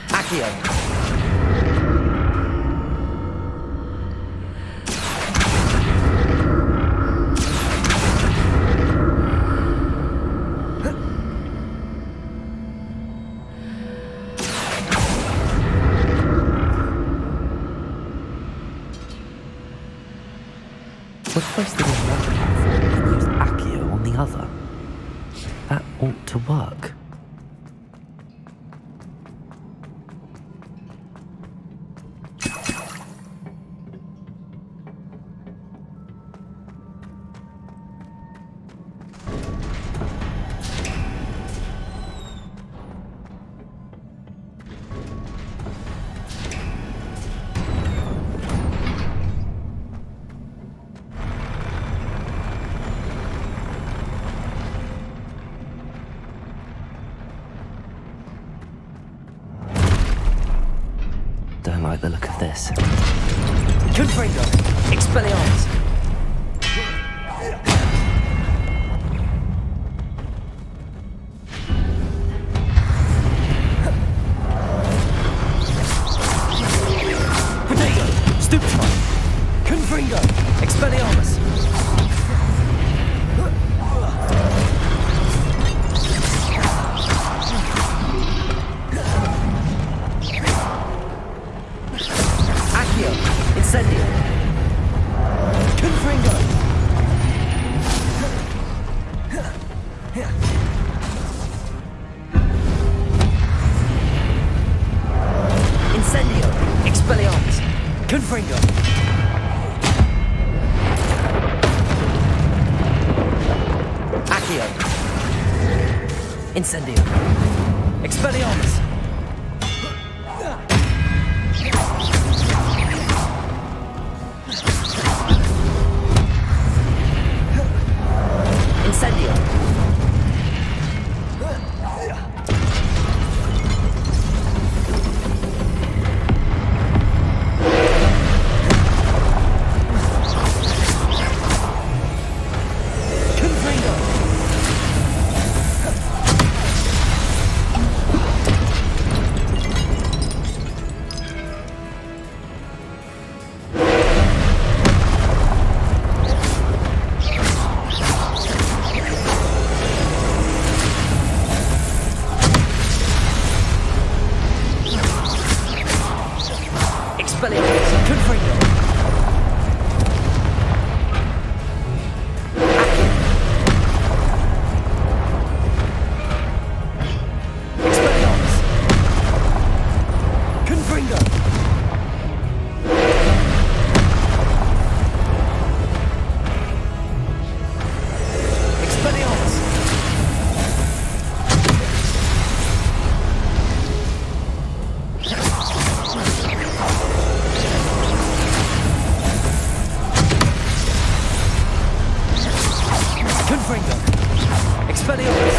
Accio! What if I stood on one platform and used Accio on the other? That ought to work. Don't like the look of this. Confringo! Expelliarmus! Potato! Stupefy! Confringo! Expelliarmus! Incendio! Confringo! Incendio! Expelliarmus! Confringo! Accio! Incendio! Expelliarmus! Incendio! Confringo! Expelliarmus! Confringo! Expelliarmus! Confringo! Expelliarmus! Confringo! Expelliarmus!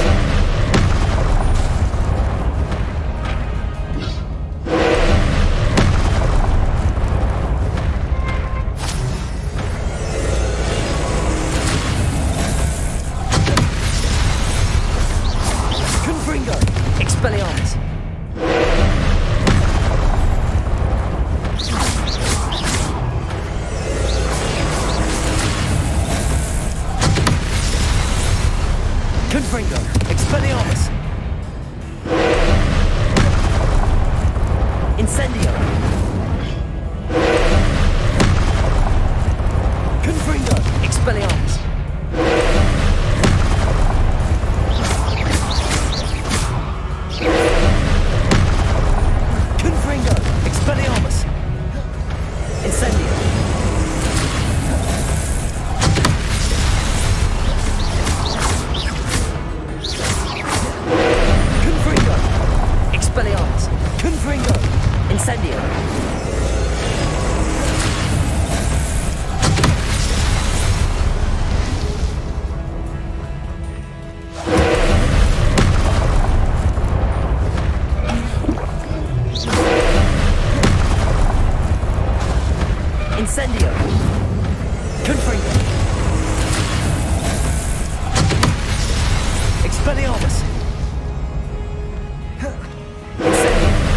Incendio! Confringo! Expelliarmus! Confringo! Expelliarmus! Incendio! Confringo! Expelliarmus! Confringo! Incendio! Incendio! Confringo! Expelliarmus! Incendio!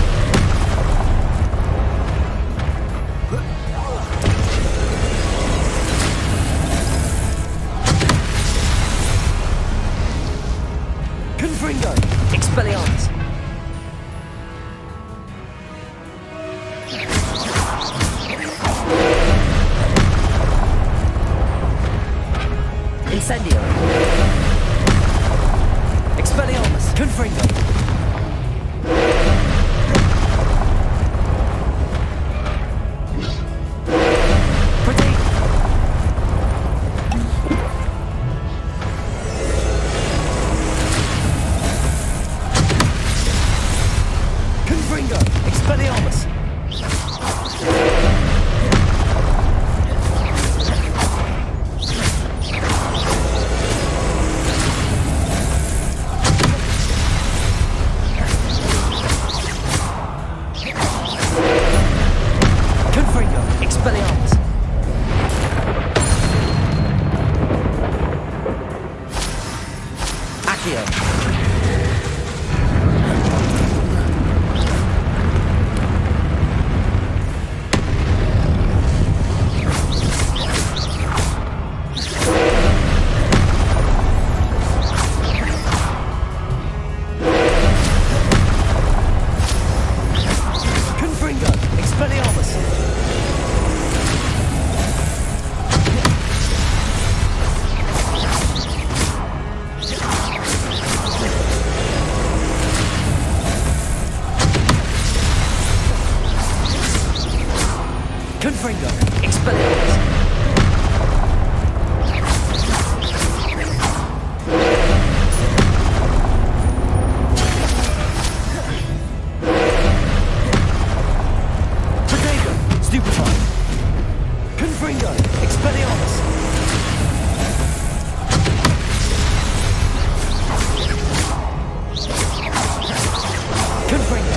Confringo! Expelliarmus! Incendio! Expelliarmus! Confringo! Protego! Confringo! Expelliarmus! Confringo! Expelliarmus! Accio! Confringo! Expelliarmus! Confringo! Expelliarmus! Protego! Stupefy! Confringo! Expelliarmus! Confringo!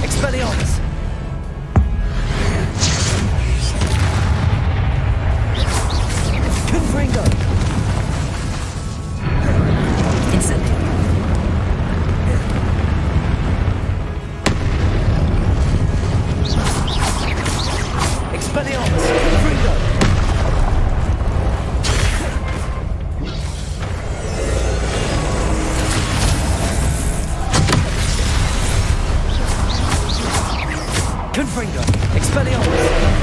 Expelliarmus! Confringo! Incendio! Expelliarmus! Confringo! Confringo! Expelliarmus!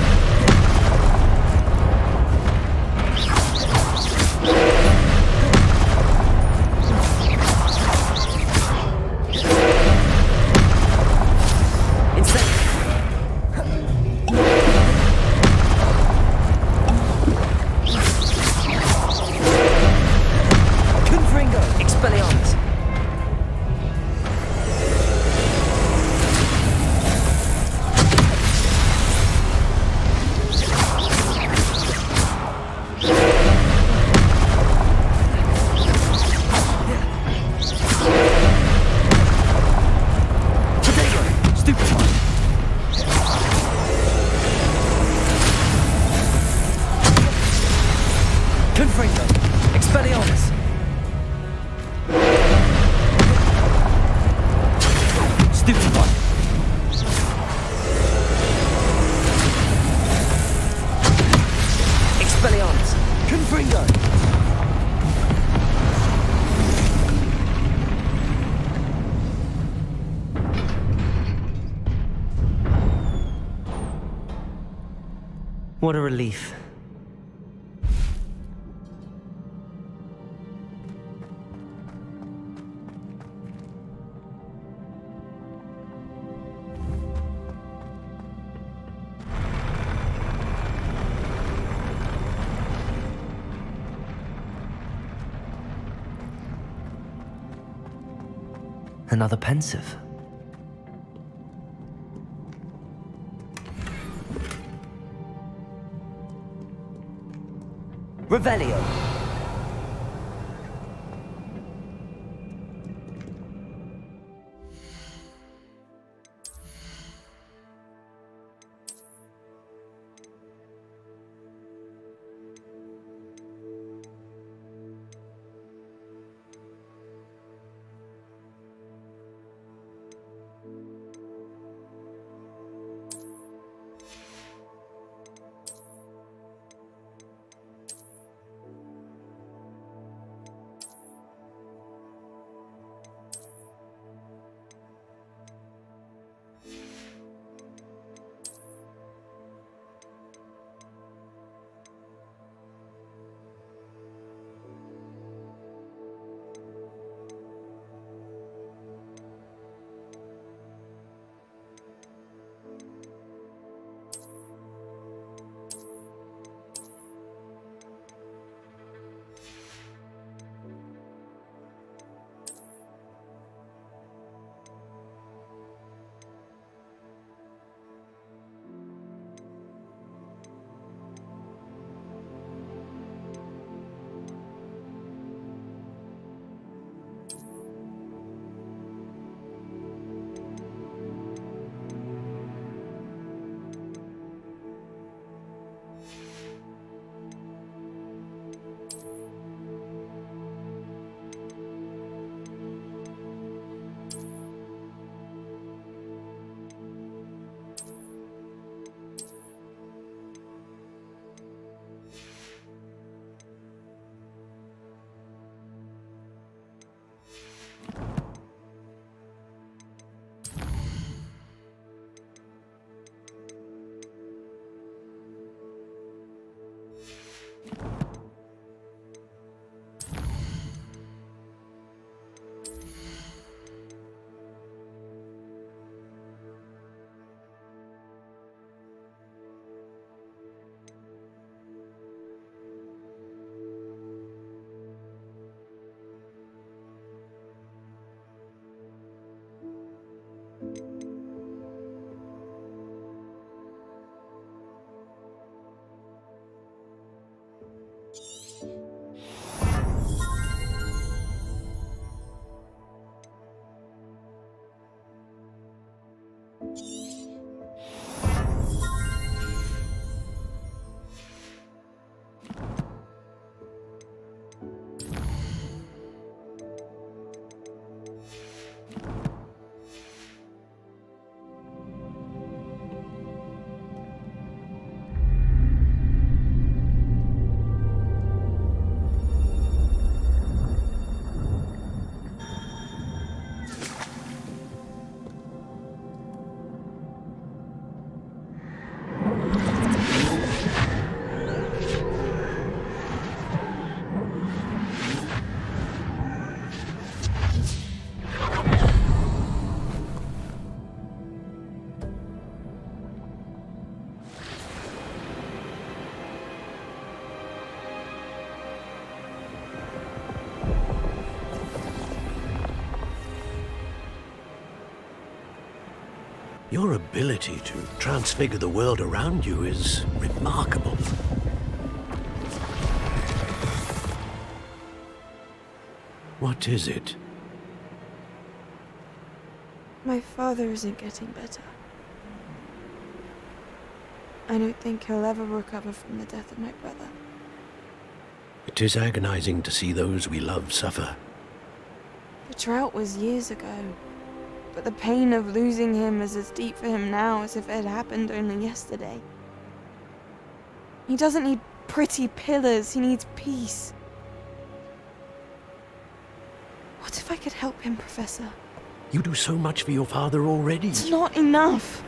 Confringo! Expelliarmus! What a relief. Another pensive. Revelio. Your ability to transfigure the world around you is remarkable. What is it? My father isn't getting better. I don't think he'll ever recover from the death of my brother. It is agonizing to see those we love suffer. The drought was years ago, but the pain of losing him is as deep for him now as if it had happened only yesterday. He doesn't need pretty pillars, he needs peace. What if I could help him, Professor? You do so much for your father already. It's not enough.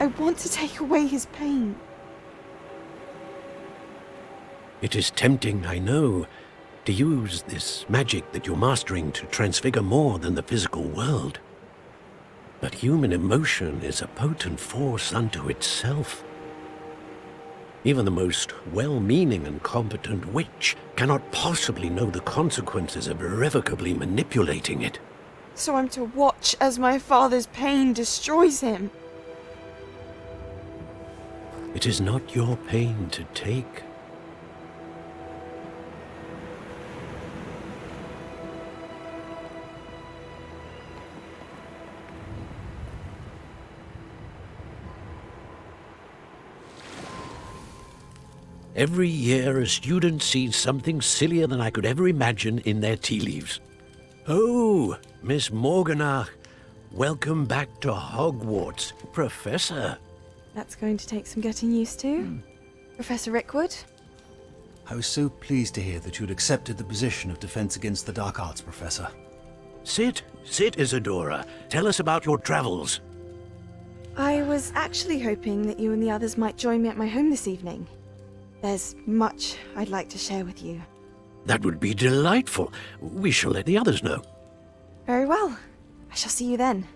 I want to take away his pain. It is tempting, I know, to use this magic that you're mastering to transfigure more than the physical world. But human emotion is a potent force unto itself. Even the most well-meaning and competent witch cannot possibly know the consequences of irrevocably manipulating it. So I'm to watch as my father's pain destroys him. It is not your pain to take. Every year, a student sees something sillier than I could ever imagine in their tea leaves. Oh, Miss Morganach, welcome back to Hogwarts, Professor. That's going to take some getting used to. Professor Rickwood? I was so pleased to hear that you'd accepted the position of Defense Against the Dark Arts, Professor. Sit, Isadora. Tell us about your travels. I was actually hoping that you and the others might join me at my home this evening. There's much I'd like to share with you. That would be delightful. We shall let the others know. Very well. I shall see you then.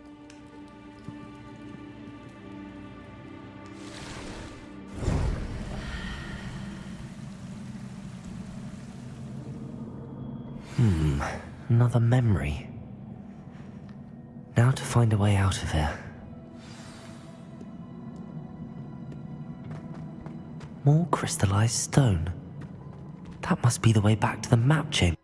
Another memory. Now to find a way out of here. More crystallized stone. That must be the way back to the map chamber.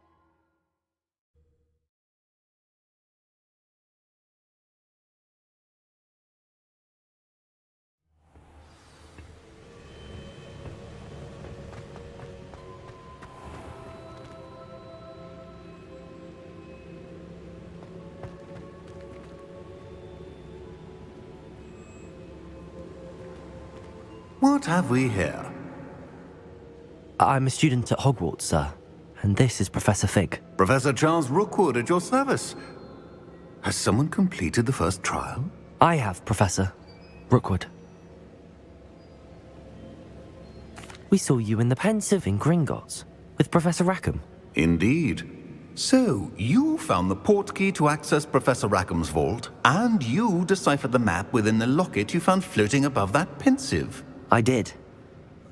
What have we here? I'm a student at Hogwarts, sir. And this is Professor Fig. Professor Charles Rookwood at your service. Has someone completed the first trial? I have, Professor Rookwood. We saw you in the Pensive in Gringotts with Professor Rackham. Indeed. So, you found the portkey to access Professor Rackham's vault, and you deciphered the map within the locket you found floating above that Pensive. I did.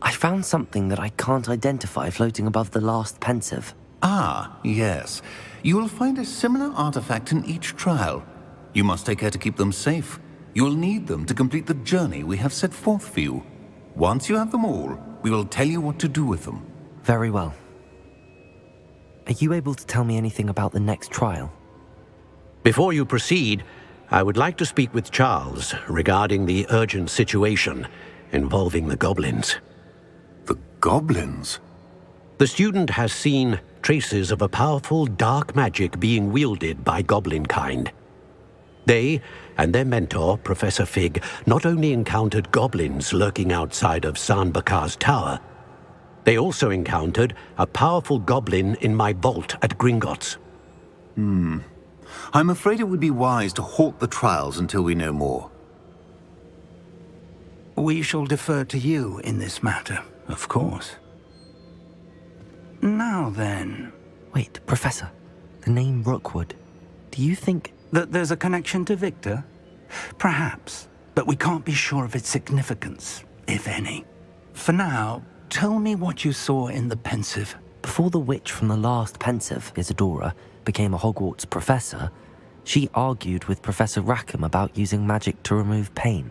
I found something that I can't identify floating above the last Pensive. Ah, yes. You will find a similar artifact in each trial. You must take care to keep them safe. You will need them to complete the journey we have set forth for you. Once you have them all, we will tell you what to do with them. Very well. Are you able to tell me anything about the next trial? Before you proceed, I would like to speak with Charles regarding the urgent situation involving the goblins. The goblins? The student has seen traces of a powerful dark magic being wielded by goblin kind. They and their mentor, Professor Fig, not only encountered goblins lurking outside of San Bakar's tower, they also encountered a powerful goblin in my vault at Gringotts. I'm afraid it would be wise to halt the trials until we know more. We shall defer to you in this matter, of course. Now then... Wait, Professor. The name Rookwood. Do you think... that there's a connection to Victor? Perhaps, but we can't be sure of its significance, if any. For now, tell me what you saw in the Pensive. Before the witch from the last Pensive, Isadora, became a Hogwarts professor, she argued with Professor Rackham about using magic to remove pain.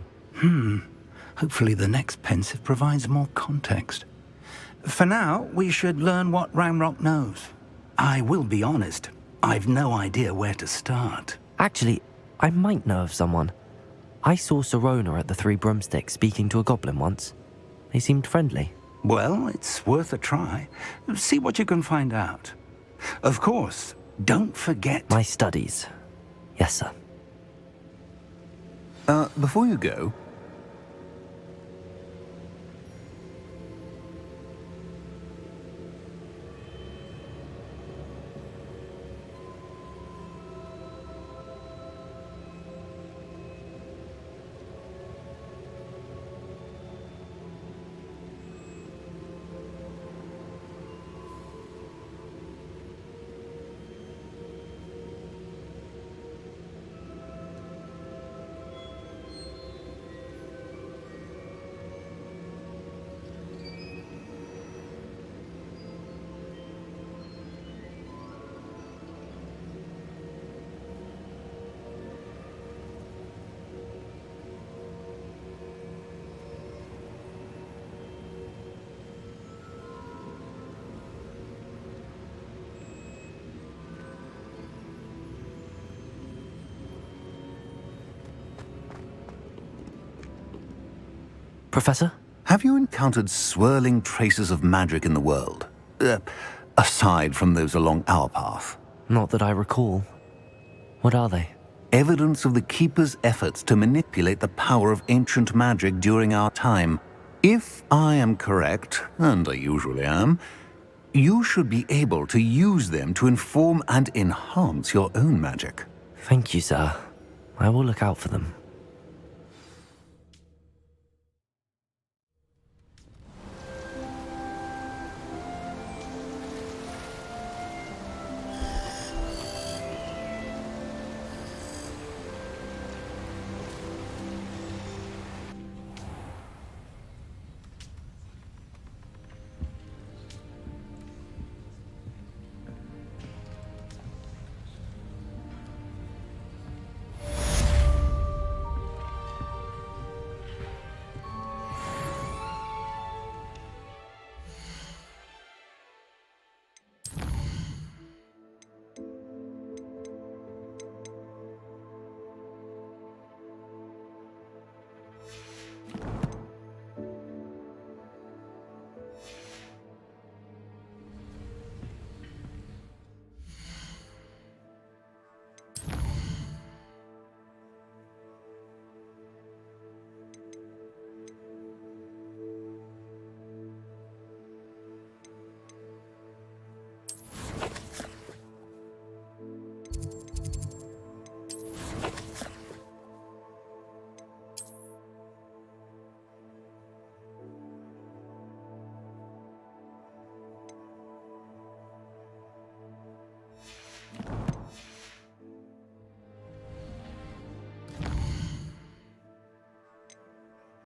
Hopefully the next Pensive provides more context. For now, we should learn what Ranrock knows. I will be honest, I've no idea where to start. Actually, I might know of someone. I saw Sirona at the Three Broomsticks speaking to a goblin once. They seemed friendly. Well, it's worth a try. See what you can find out. Of course, don't forget... My studies. Yes, sir. Before you go... Professor? Have you encountered swirling traces of magic in the world? Aside from those along our path? Not that I recall. What are they? Evidence of the Keeper's efforts to manipulate the power of ancient magic during our time. If I am correct, and I usually am, you should be able to use them to inform and enhance your own magic. Thank you, sir. I will look out for them.